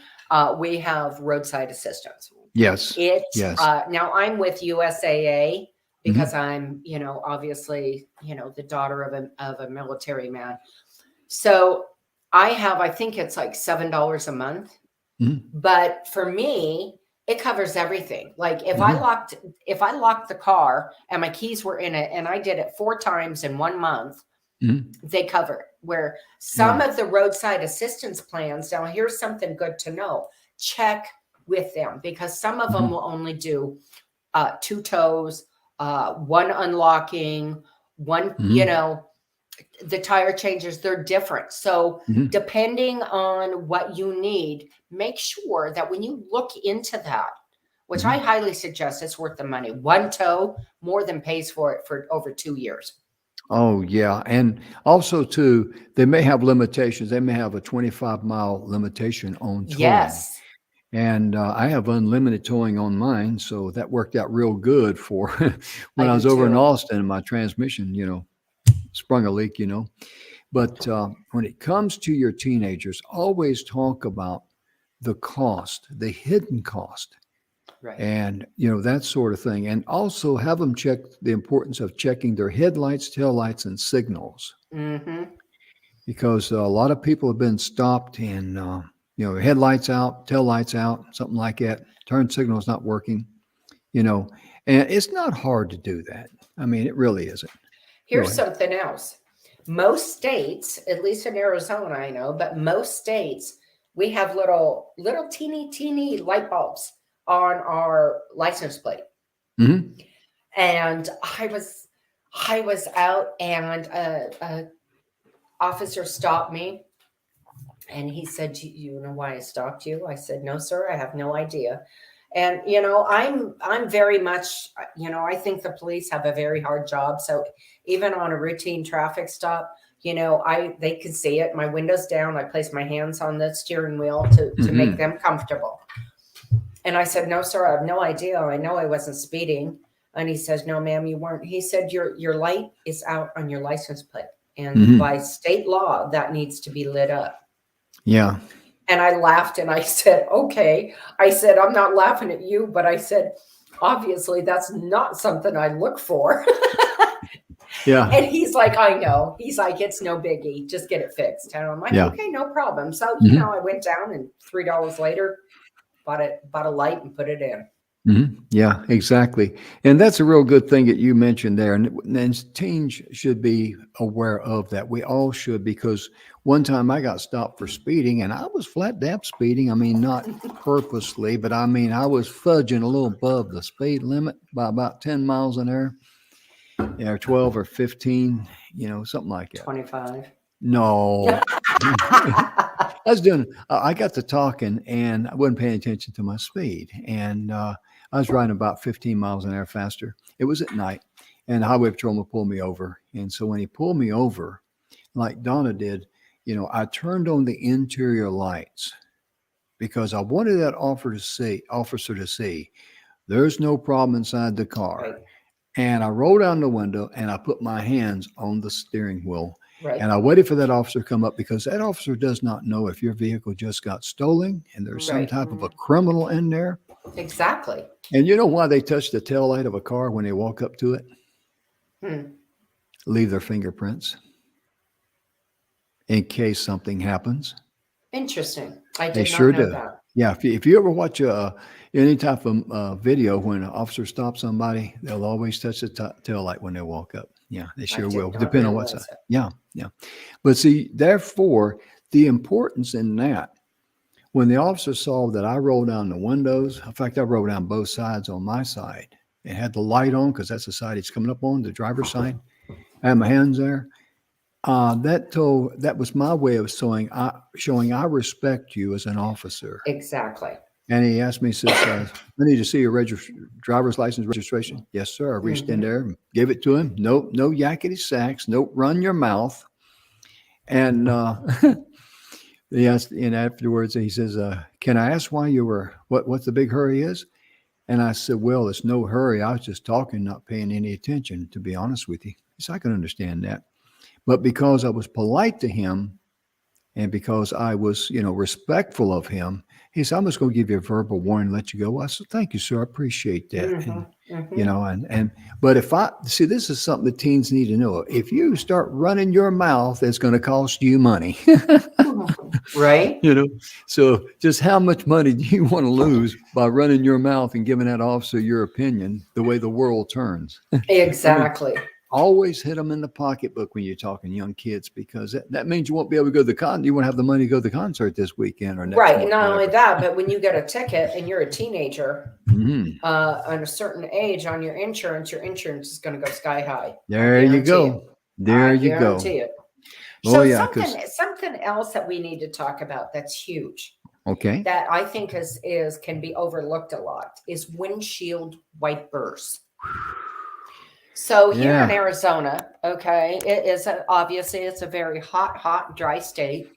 [SPEAKER 2] we have roadside assistance.
[SPEAKER 1] Yes.
[SPEAKER 2] It's
[SPEAKER 1] Yes.
[SPEAKER 2] now I'm with USAA because
[SPEAKER 1] Hmm.
[SPEAKER 2] I'm, obviously, the daughter of a military man. So I think it's like $7 a month.
[SPEAKER 1] Hmm.
[SPEAKER 2] But for me, it covers everything. Like
[SPEAKER 1] Hmm.
[SPEAKER 2] if I locked the car and my keys were in it and I did it 4 times in 1 month,
[SPEAKER 1] Hmm.
[SPEAKER 2] they cover it. Where some
[SPEAKER 1] Yeah.
[SPEAKER 2] of the roadside assistance plans, now here's something good to know. Check with them because some of them
[SPEAKER 1] Hmm.
[SPEAKER 2] will only do 2 tows, one unlocking, one,
[SPEAKER 1] Hmm.
[SPEAKER 2] the tire changes, they're different. So
[SPEAKER 1] Hmm.
[SPEAKER 2] depending on what you need, make sure that when you look into that, which I
[SPEAKER 1] Hmm.
[SPEAKER 2] highly suggest, it's worth the money. One tow more than pays for it for over 2 years.
[SPEAKER 1] Oh, yeah. And also, too, they may have limitations. They may have a 25-mile limitation on towing.
[SPEAKER 2] Yes,
[SPEAKER 1] And I have unlimited towing on mine. So that worked out real good for
[SPEAKER 2] I
[SPEAKER 1] when I
[SPEAKER 2] do
[SPEAKER 1] was over in
[SPEAKER 2] too.
[SPEAKER 1] Austin and my transmission, sprung a leak. But when it comes to your teenagers, always talk about the cost, the hidden cost,
[SPEAKER 2] Right.
[SPEAKER 1] and that sort of thing. And also have them check the importance of checking their headlights, taillights, and signals,
[SPEAKER 2] Mm-hmm.
[SPEAKER 1] because a lot of people have been stopped and headlights out, taillights out, something like that. Turn signal's not working. You know, and it's not hard to do that. I mean, it really isn't. Go
[SPEAKER 2] Here's
[SPEAKER 1] ahead.
[SPEAKER 2] something else. Most states, at least in Arizona, I know, but most states, we have little teeny light bulbs on our license plate.
[SPEAKER 1] Hmm.
[SPEAKER 2] And I was out and a officer stopped me and he said, "You know why I stopped you?" I said, "No, sir, I have no idea." And I'm very much, I think the police have a very hard job. So even on a routine traffic stop, they can see it. My window's down. I place my hands on the steering wheel to make
[SPEAKER 1] Hmm.
[SPEAKER 2] them comfortable. And I said, "No, sir, I have no idea. I know I wasn't speeding." And he says, "No, ma'am, you weren't." He said, "Your light is out on your license plate. And by
[SPEAKER 1] Hmm.
[SPEAKER 2] state law, that needs to be lit up."
[SPEAKER 1] Yeah.
[SPEAKER 2] And I laughed and I said, "Okay." I said, "I'm not laughing at you, but I said, obviously, that's not something I look for."
[SPEAKER 1] Yeah.
[SPEAKER 2] And he's like, "I know." He's like, "It's no biggie. Just get it fixed." And I'm like,
[SPEAKER 1] Yeah.
[SPEAKER 2] "Okay, no problem." So,
[SPEAKER 1] Hmm.
[SPEAKER 2] I went down and $3 later, bought a light and put it in.
[SPEAKER 1] Hmm. Yeah, exactly. And that's a real good thing that you mentioned there. And teens should be aware of that. We all should, because one time I got stopped for speeding and I was flat dap speeding. I mean, not purposely, but I mean, I was fudging a little above the speed limit by about 10 miles an hour, or 12 or 15, something like that.
[SPEAKER 2] 25.
[SPEAKER 1] No. I was doing. I got to talking, and I wasn't paying attention to my speed, and I was riding about 15 miles an hour faster. It was at night, and the highway patrolman pulled me over. And so when he pulled me over, like Donna did, I turned on the interior lights because I wanted that officer to see there's no problem inside the car.
[SPEAKER 2] Right,
[SPEAKER 1] And I rolled down the window and I put my hands on the steering wheel
[SPEAKER 2] right,
[SPEAKER 1] and I waited for that officer to come up, because that officer does not know if your vehicle just got stolen and there's some
[SPEAKER 2] right.
[SPEAKER 1] type of a criminal in there.
[SPEAKER 2] Exactly.
[SPEAKER 1] And you know why they touch the tail light of a car when they walk up to it?
[SPEAKER 2] Hmm.
[SPEAKER 1] Leave their fingerprints in case something happens.
[SPEAKER 2] Interesting. I
[SPEAKER 1] They
[SPEAKER 2] did not
[SPEAKER 1] sure
[SPEAKER 2] know
[SPEAKER 1] do.
[SPEAKER 2] that.
[SPEAKER 1] Yeah, if you ever watch any type of video when an officer stops somebody, they'll always touch the tail light when they walk up. Yeah, they
[SPEAKER 2] I
[SPEAKER 1] sure will,
[SPEAKER 2] did not
[SPEAKER 1] depending on what's.
[SPEAKER 2] realize that.
[SPEAKER 1] Yeah, yeah. But see, therefore, the importance in that, when the officer saw that I rolled down the windows, in fact, I rolled down both sides on my side. It had the light on because that's the side he's coming up on, the driver's side. I had my hands there. That was my way of showing I respect you as an officer.
[SPEAKER 2] Exactly.
[SPEAKER 1] And he asked me, says, I need to see your driver's license registration. Yes, sir. I reached in there and gave it to him. No yakety sacks. No run your mouth. And he asked, and afterwards he says, can I ask why you were, what the big hurry is? And I said, well, it's no hurry. I was just talking, not paying any attention, to be honest with you. He said, I can understand that. But because I was polite to him and because I was, respectful of him, he said, I'm just going to give you a verbal warning, let you go. I said, thank you, sir. I appreciate that. But this is something that teens need to know. If you start running your mouth, it's going to cost you money.
[SPEAKER 2] Right.
[SPEAKER 1] So just how much money do you want to lose by running your mouth and giving that officer your opinion the way the world turns?
[SPEAKER 2] Exactly.
[SPEAKER 1] Always hit them in the pocketbook when you're talking young kids, because that means you won't be able to go to the concert. You won't have the money to go to the concert this weekend or next
[SPEAKER 2] right.
[SPEAKER 1] month,
[SPEAKER 2] Not
[SPEAKER 1] whatever.
[SPEAKER 2] only that, but when you get a ticket and you're a teenager on a certain age on your insurance is going to go sky high.
[SPEAKER 1] There you go. There you go.
[SPEAKER 2] It.
[SPEAKER 1] Oh,
[SPEAKER 2] so
[SPEAKER 1] yeah,
[SPEAKER 2] something else that we need to talk about that's huge.
[SPEAKER 1] Okay.
[SPEAKER 2] That I think can be overlooked a lot is windshield wipers. So here in Arizona, okay, it is obviously it's a very hot, dry state,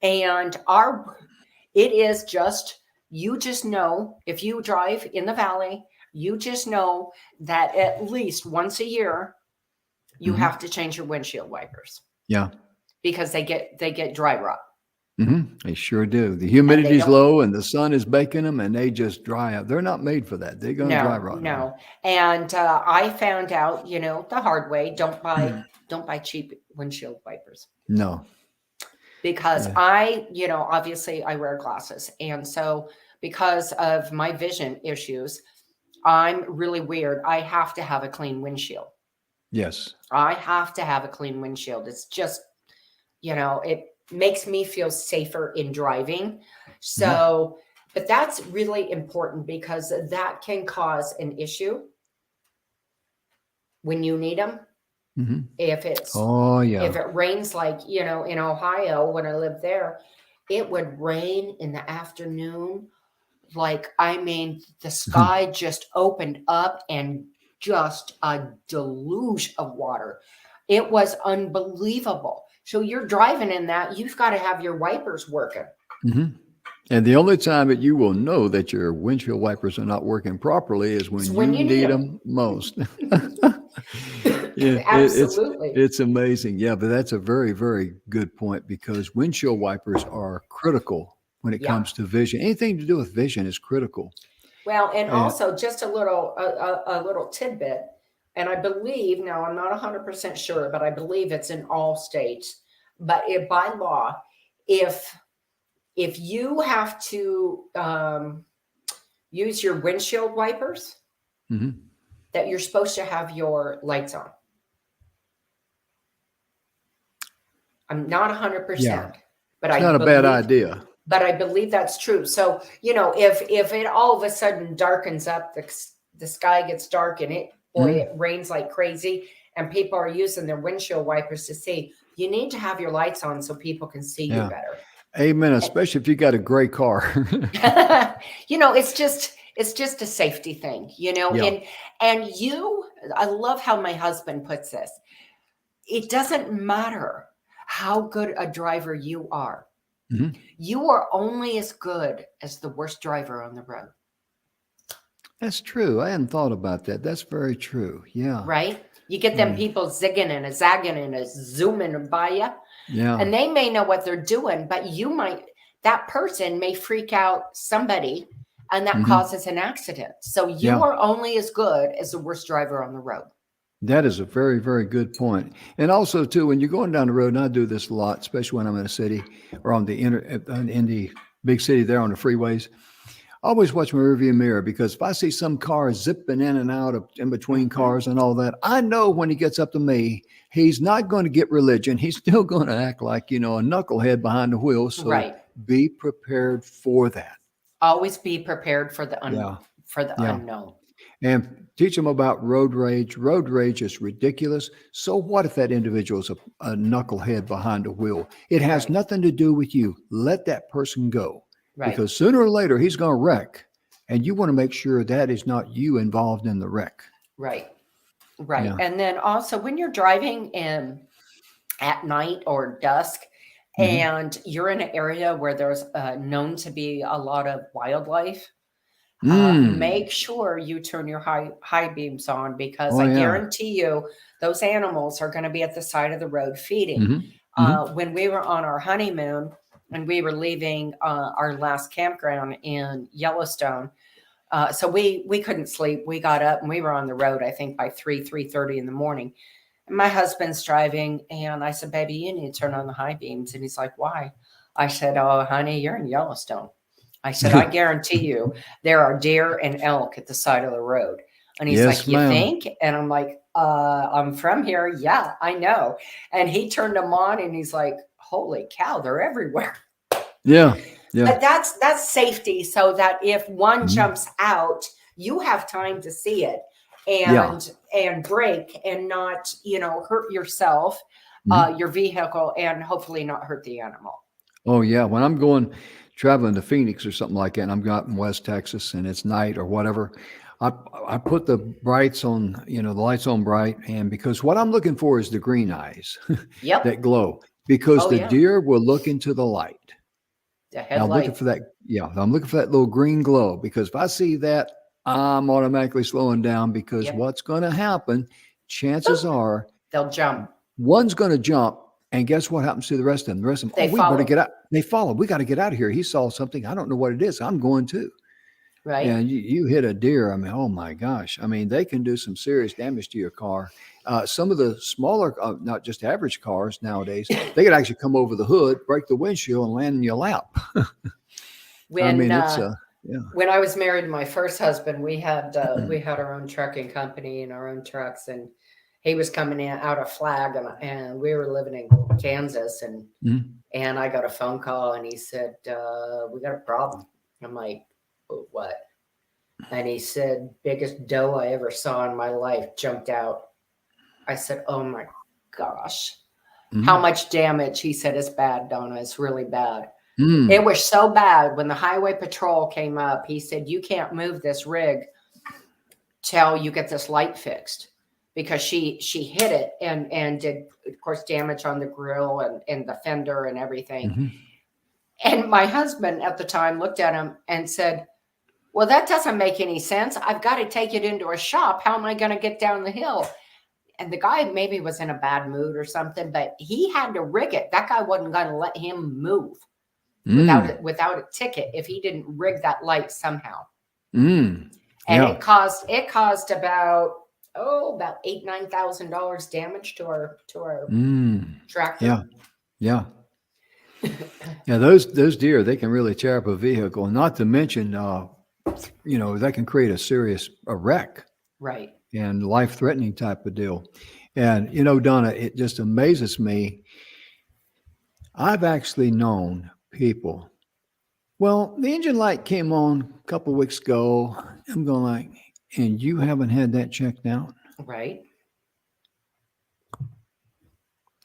[SPEAKER 2] and it is just, you just know, if you drive in the valley, you just know that at least once a year you have to change your windshield wipers.
[SPEAKER 1] Yeah,
[SPEAKER 2] because they get dry rot.
[SPEAKER 1] They sure do. The humidity's low and the sun is baking them, and they just dry out. They're not made for that. They're going to dry rot.
[SPEAKER 2] No. And I found out, the hard way. Don't buy cheap windshield wipers.
[SPEAKER 1] No.
[SPEAKER 2] Because obviously I wear glasses, and so because of my vision issues, I'm really weird. I have to have a clean windshield.
[SPEAKER 1] Yes.
[SPEAKER 2] I have to have a clean windshield. It's just, it makes me feel safer in driving. So, but that's really important because that can cause an issue when you need them. If it's, if it rains, like, in Ohio, when I lived there, it would rain in the afternoon. The sky just opened up and just a deluge of water. It was unbelievable. So you're driving in that, you've got to have your wipers working.
[SPEAKER 1] And the only time that you will know that your windshield wipers are not working properly is when you need them most.
[SPEAKER 2] Absolutely.
[SPEAKER 1] It's amazing. Yeah, but that's a very, very good point, because windshield wipers are critical when it comes to vision. Anything to do with vision is critical.
[SPEAKER 2] Well, and also just a little tidbit. And I believe, now I'm not 100% sure, but I believe it's in all states. But by law, if you have to use your windshield wipers, that you're supposed to have your lights on. I'm not 100%, but it's
[SPEAKER 1] not a bad idea.
[SPEAKER 2] But I believe that's true. So, if it all of a sudden darkens up, the sky gets dark and it rains like crazy, and people are using their windshield wipers to see, you need to have your lights on so people can see you better.
[SPEAKER 1] Amen. Especially if you got a gray car.
[SPEAKER 2] It's just a safety thing, and I love how my husband puts this. It doesn't matter how good a driver you are. You are only as good as the worst driver on the road. That's
[SPEAKER 1] true. I hadn't thought about that. That's very true. Yeah.
[SPEAKER 2] Right? You get them people zigging and a zagging and a zooming by you.
[SPEAKER 1] Yeah.
[SPEAKER 2] And they may know what they're doing, but that person may freak out somebody, and that causes an accident. So you are only as good as the worst driver on the road.
[SPEAKER 1] That is a very, very good point. And also, too, when you're going down the road, and I do this a lot, especially when I'm in a city or in the big city there on the freeways, always watch my rearview mirror, because if I see some car zipping in and out of in between cars and all that, I know when he gets up to me, he's not going to get religion. He's still going to act like, a knucklehead behind the wheel. So
[SPEAKER 2] Right.
[SPEAKER 1] be prepared for that.
[SPEAKER 2] Always be prepared for the
[SPEAKER 1] Yeah.
[SPEAKER 2] unknown.
[SPEAKER 1] And teach them about road rage. Road rage is ridiculous. So what if that individual is a knucklehead behind the wheel? It has nothing to do with you. Let that person go.
[SPEAKER 2] Right.
[SPEAKER 1] Because sooner or later, he's going to wreck. And you want to make sure that is not you involved in the wreck.
[SPEAKER 2] Right. Right.
[SPEAKER 1] Yeah.
[SPEAKER 2] And then also when you're driving at night or dusk, and you're in an area where there's known to be a lot of wildlife, make sure you turn your high beams on, because I guarantee you those animals are going to be at the side of the road feeding. When we were on our honeymoon and we were leaving our last campground in Yellowstone, so we couldn't sleep. We got up and we were on the road, I think by 3:30 in the morning. And my husband's driving, and I said, baby, you need to turn on the high beams. And he's like, why? I said, oh, honey, you're in Yellowstone. I said, I guarantee you there are deer and elk at the side of the road. And he's like, you think? And I'm like, I'm from here. Yeah, I know. And he turned them on and he's like, holy cow, they're everywhere.
[SPEAKER 1] Yeah.
[SPEAKER 2] But that's safety, so that if one jumps out, you have time to see it and brake and not, hurt yourself, your vehicle, and hopefully not hurt the animal.
[SPEAKER 1] Oh yeah. When I'm traveling to Phoenix or something like that, and I'm out in West Texas and it's night or whatever, I put the brights on, the lights on bright, and because what I'm looking for is the green eyes that glow, because the deer will look into the light. I'm looking for that. Yeah, I'm looking for that little green glow, because if I see that, I'm automatically slowing down, because what's going to happen, chances are
[SPEAKER 2] they'll jump.
[SPEAKER 1] One's going to jump, and guess what happens to the rest of them? The rest of them, we better get out. They follow. We got to get out of here. He saw something. I don't know what it is. I'm going too.
[SPEAKER 2] Right.
[SPEAKER 1] And you hit a deer. I mean, oh my gosh. I mean, they can do some serious damage to your car. Some of the smaller, not just average cars nowadays, they could actually come over the hood, break the windshield, and land in your lap.
[SPEAKER 2] When I was married to my first husband, we had our own trucking company and our own trucks, and he was coming out of Flag, and we were living in Kansas, and I got a phone call, and he said, we got a problem. I'm like, what? And he said, biggest doe I ever saw in my life jumped out. I said, oh my gosh. How much damage? He said, it's bad, Donna. It's really bad. It was so bad when the highway patrol came up. He said, you can't move this rig till you get this light fixed, because she hit it and did, of course, damage on the grill and the fender and everything. And my husband at the time looked at him and said, well, that doesn't make any sense. I've got to take it into a shop. How am I going to get down the hill? And the guy maybe was in a bad mood or something, but he had to rig it. That guy wasn't going to let him move without a ticket if he didn't rig that light somehow. And it caused about $8,000-9,000 damage to our tractor. Yeah. Those deer, they can really tear up a vehicle. Not to mention, that can create a wreck. Right.
[SPEAKER 1] And life-threatening type of deal. And, Donna, it just amazes me. I've actually known people. Well, the engine light came on a couple of weeks ago. I'm going like, and you haven't had that checked out?
[SPEAKER 2] Right.
[SPEAKER 1] Kind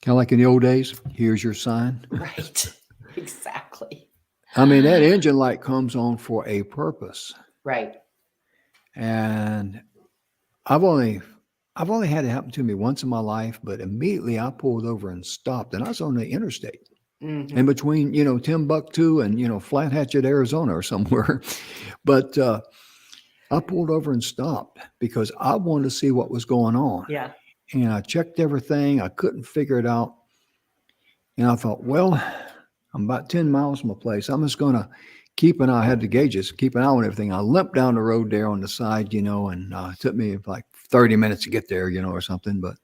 [SPEAKER 1] of like in the old days, here's your sign.
[SPEAKER 2] Right. Exactly.
[SPEAKER 1] I mean, that engine light comes on for a purpose.
[SPEAKER 2] Right.
[SPEAKER 1] And I've only had it happen to me once in my life, but immediately I pulled over and stopped, and I was on the interstate in between, Timbuktu and, Flat Hatchet, Arizona or somewhere. But I pulled over and stopped because I wanted to see what was going on.
[SPEAKER 2] Yeah.
[SPEAKER 1] And I checked everything. I couldn't figure it out. And I thought, well, I'm about 10 miles from my place. I'm just going to keep an eye. I had the gauges, keep an eye on everything. I limped down the road there on the side, and it took me like 30 minutes to get there, or something. But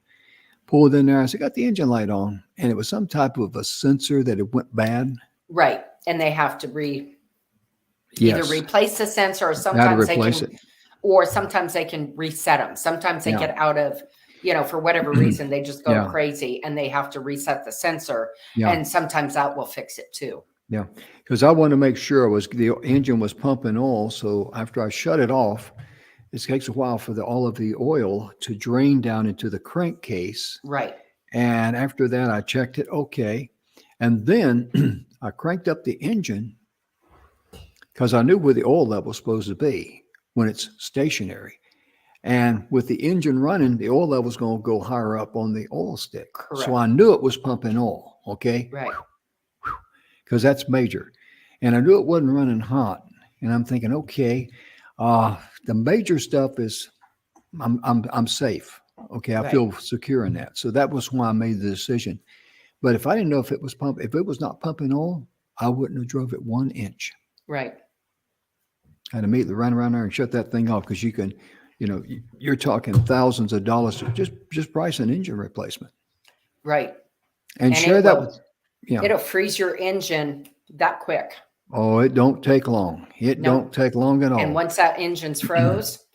[SPEAKER 1] pulled in there. I said, got the engine light on. And it was some type of a sensor that it went bad.
[SPEAKER 2] Right. And they have to Either
[SPEAKER 1] Yes.
[SPEAKER 2] replace the sensor, or
[SPEAKER 1] How to
[SPEAKER 2] sometimes they
[SPEAKER 1] replace
[SPEAKER 2] can,
[SPEAKER 1] it.
[SPEAKER 2] or sometimes they can reset them. Sometimes they
[SPEAKER 1] Yeah.
[SPEAKER 2] get out of, for whatever reason, they just go
[SPEAKER 1] Yeah.
[SPEAKER 2] crazy and they have to reset the sensor.
[SPEAKER 1] Yeah.
[SPEAKER 2] And sometimes that will fix it too.
[SPEAKER 1] Yeah. Because I wanted to make sure the engine was pumping oil. So after I shut it off, it takes a while for all of the oil to drain down into the crankcase.
[SPEAKER 2] Right.
[SPEAKER 1] And after that, I checked it. Okay. And then I cranked up the engine because I knew where the oil level was supposed to be when it's stationary. And with the engine running, the oil level is going to go higher up on the oil stick.
[SPEAKER 2] Correct.
[SPEAKER 1] So I knew it was pumping oil. Okay.
[SPEAKER 2] Right.
[SPEAKER 1] Because that's major. And I knew it wasn't running hot. And I'm thinking, okay, the major stuff is I'm safe. Okay, I feel secure in that. So that was why I made the decision. But if I didn't know if it was not pumping oil, I wouldn't have drove it 1 inch.
[SPEAKER 2] Right.
[SPEAKER 1] I had to immediately run around there and shut that thing off because you can, you're talking thousands of dollars to just price an engine replacement.
[SPEAKER 2] Right.
[SPEAKER 1] And share that with,
[SPEAKER 2] it'll freeze your engine that quick.
[SPEAKER 1] Oh, it don't take long. It don't take long at all.
[SPEAKER 2] And once that engine's froze,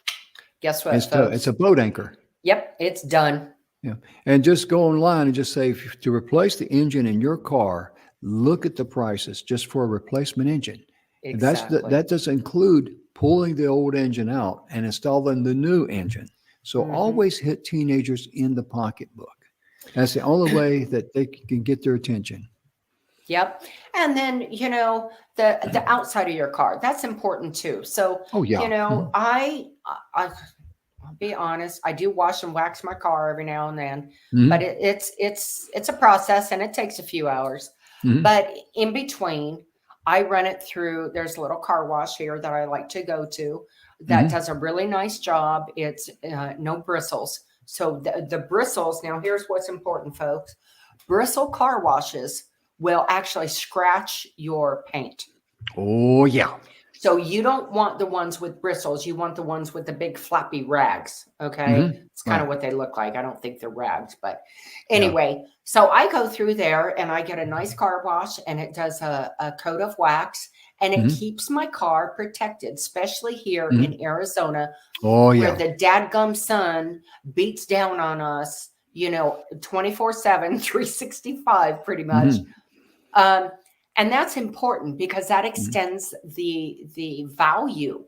[SPEAKER 2] guess what,
[SPEAKER 1] folks? It's a boat anchor.
[SPEAKER 2] Yep, it's done.
[SPEAKER 1] Yeah. And just go online and just say, to replace the engine in your car, look at the prices just for a replacement engine.
[SPEAKER 2] Exactly.
[SPEAKER 1] That does include pulling the old engine out and installing the new engine. So always hit teenagers in the pocketbook. That's the only way that they can get their attention.
[SPEAKER 2] Yep. And then, the outside of your car, that's important too. So, I'll be honest, I do wash and wax my car every now and then, but it's a process and it takes a few hours. But in between, I run it through, there's a little car wash here that I like to go to that does a really nice job. It's no bristles. So the bristles, now here's what's important, folks. Bristle car washes will actually scratch your paint.
[SPEAKER 1] Oh, yeah.
[SPEAKER 2] So you don't want the ones with bristles. You want the ones with the big flappy rags. Okay. It's kind of what they look like. I don't think they're rags, but anyway, so I go through there and I get a nice car wash and it does a coat of wax and it keeps my car protected, especially here in Arizona.
[SPEAKER 1] Oh, yeah.
[SPEAKER 2] Where the dadgum sun beats down on us, 24/7, 365 pretty much. And that's important because that extends the value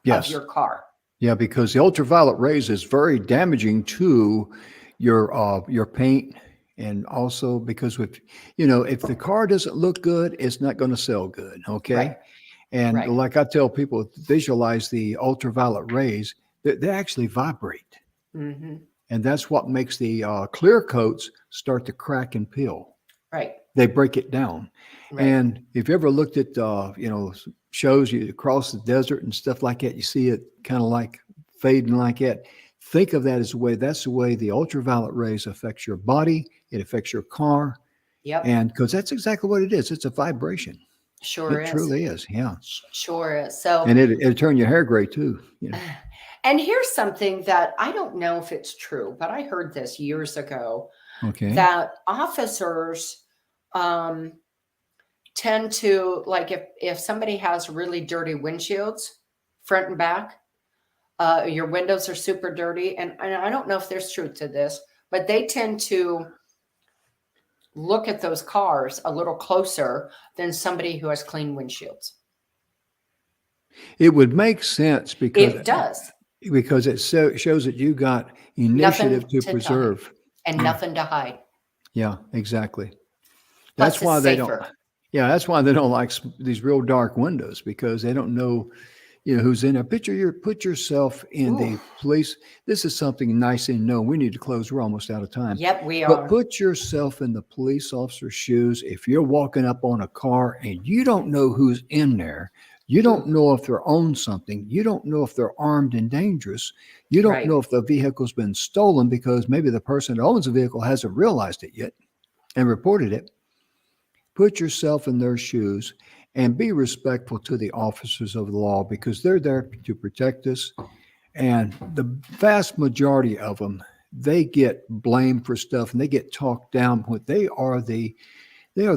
[SPEAKER 2] of your car.
[SPEAKER 1] Yeah, because the ultraviolet rays is very damaging to your paint, and also because if the car doesn't look good, it's not going to sell good. Okay,
[SPEAKER 2] right.
[SPEAKER 1] And like I tell people, visualize the ultraviolet rays. They actually vibrate, and that's what makes the clear coats start to crack and peel.
[SPEAKER 2] Right.
[SPEAKER 1] They break it down. Right. And if you ever looked at, shows you across the desert and stuff like that, you see it kind of like fading like that. Think of that as that's the way the ultraviolet rays affects your body. It affects your car.
[SPEAKER 2] Yep.
[SPEAKER 1] And because that's exactly what it is. It's a vibration.
[SPEAKER 2] Sure is.
[SPEAKER 1] It truly is. Yeah.
[SPEAKER 2] Sure is. So,
[SPEAKER 1] and it'll turn your hair gray too.
[SPEAKER 2] And here's something that I don't know if it's true, but I heard this years ago.
[SPEAKER 1] Okay.
[SPEAKER 2] That officers tend to, like, if somebody has really dirty windshields, front and back, your windows are super dirty, and I don't know if there's truth to this, but they tend to look at those cars a little closer than somebody who has clean windshields.
[SPEAKER 1] It would make sense because
[SPEAKER 2] it does.
[SPEAKER 1] Because it shows that you got initiative to preserve.
[SPEAKER 2] And nothing to hide.
[SPEAKER 1] Yeah, exactly.
[SPEAKER 2] Plus
[SPEAKER 1] That's why they
[SPEAKER 2] safer.
[SPEAKER 1] don't. Yeah, that's why they don't like these real dark windows, because they don't know, who's in there. Put yourself in the police. This is something nice and known. We need to close. We're almost out of time.
[SPEAKER 2] Yep, we are.
[SPEAKER 1] But put yourself in the police officer's shoes. If you're walking up on a car and you don't know who's in there, you don't know if they're on something. You don't know if they're armed and dangerous. You don't know if the vehicle's been stolen because maybe the person that owns the vehicle hasn't realized it yet and reported it. Put yourself in their shoes and be respectful to the officers of the law, because they're there to protect us. And the vast majority of them, they get blamed for stuff and they get talked down. But they are the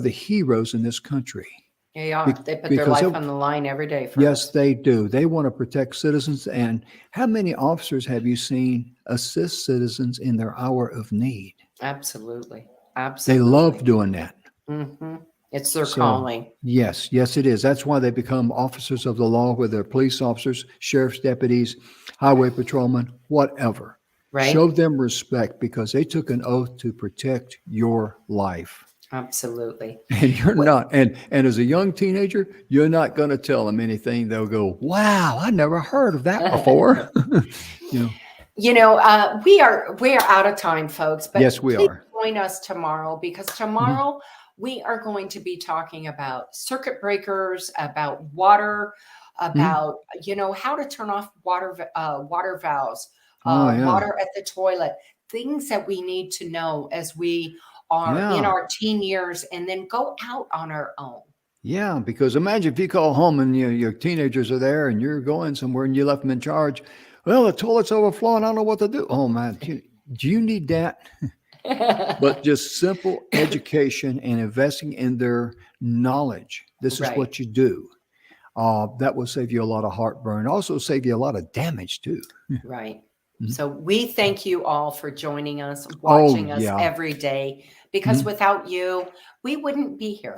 [SPEAKER 1] heroes in this country.
[SPEAKER 2] They are. They put their life on the line every day for us.
[SPEAKER 1] Yes, they do. They want to protect citizens. And how many officers have you seen assist citizens in their hour of need?
[SPEAKER 2] Absolutely.
[SPEAKER 1] They
[SPEAKER 2] Absolutely.
[SPEAKER 1] love doing that.
[SPEAKER 2] Mm-hmm. It's their calling.
[SPEAKER 1] Yes, it is. That's why they become officers of the law, whether they're police officers, sheriff's deputies, highway patrolmen, whatever.
[SPEAKER 2] Right.
[SPEAKER 1] Show them respect because they took an oath to protect your life.
[SPEAKER 2] Absolutely.
[SPEAKER 1] And you're not. And as a young teenager, you're not going to tell them anything. They'll go, wow, I never heard of that before.
[SPEAKER 2] We are out of time, folks. But
[SPEAKER 1] yes, we are.
[SPEAKER 2] Join us tomorrow because tomorrow we are going to be talking about circuit breakers, about water, about how to turn off water valves, water at the toilet, things that we need to know as we are in our teen years and then go out on our own.
[SPEAKER 1] Yeah, because imagine if you call home and your teenagers are there and you're going somewhere and you left them in charge. Well, the toilet's overflowing. I don't know what to do. Oh, man, do you need that? But just simple education and investing in their knowledge. This is what you do. That will save you a lot of heartburn. Also save you a lot of damage too.
[SPEAKER 2] Right. So we thank you all for joining us, watching us every day, because without you, we wouldn't be here.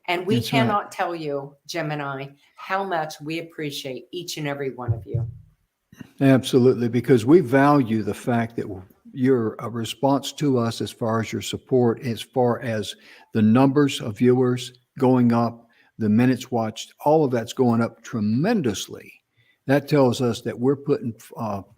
[SPEAKER 2] And we cannot tell you, Jim and I, how much we appreciate each and every one of you.
[SPEAKER 1] Absolutely, because we value the fact that your response to us as far as your support, as far as the numbers of viewers going up, the minutes watched, all of that's going up tremendously. That tells us that we're putting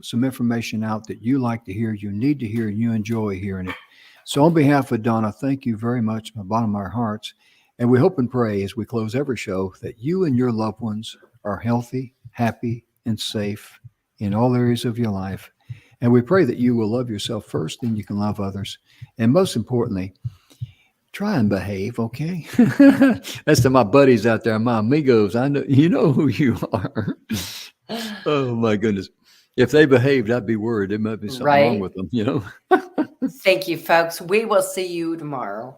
[SPEAKER 1] some information out that you like to hear, you need to hear, and you enjoy hearing it. So on behalf of Donna, thank you very much from the bottom of our hearts. And we hope and pray as we close every show that you and your loved ones are healthy, happy, and safe in all areas of your life. And we pray that you will love yourself first, then you can love others. And most importantly, try and behave, okay? That's to my buddies out there, my amigos. I know you know who you are. Oh my goodness. If they behaved, I'd be worried. There might be something wrong with them,
[SPEAKER 2] Thank you, folks. We will see you tomorrow.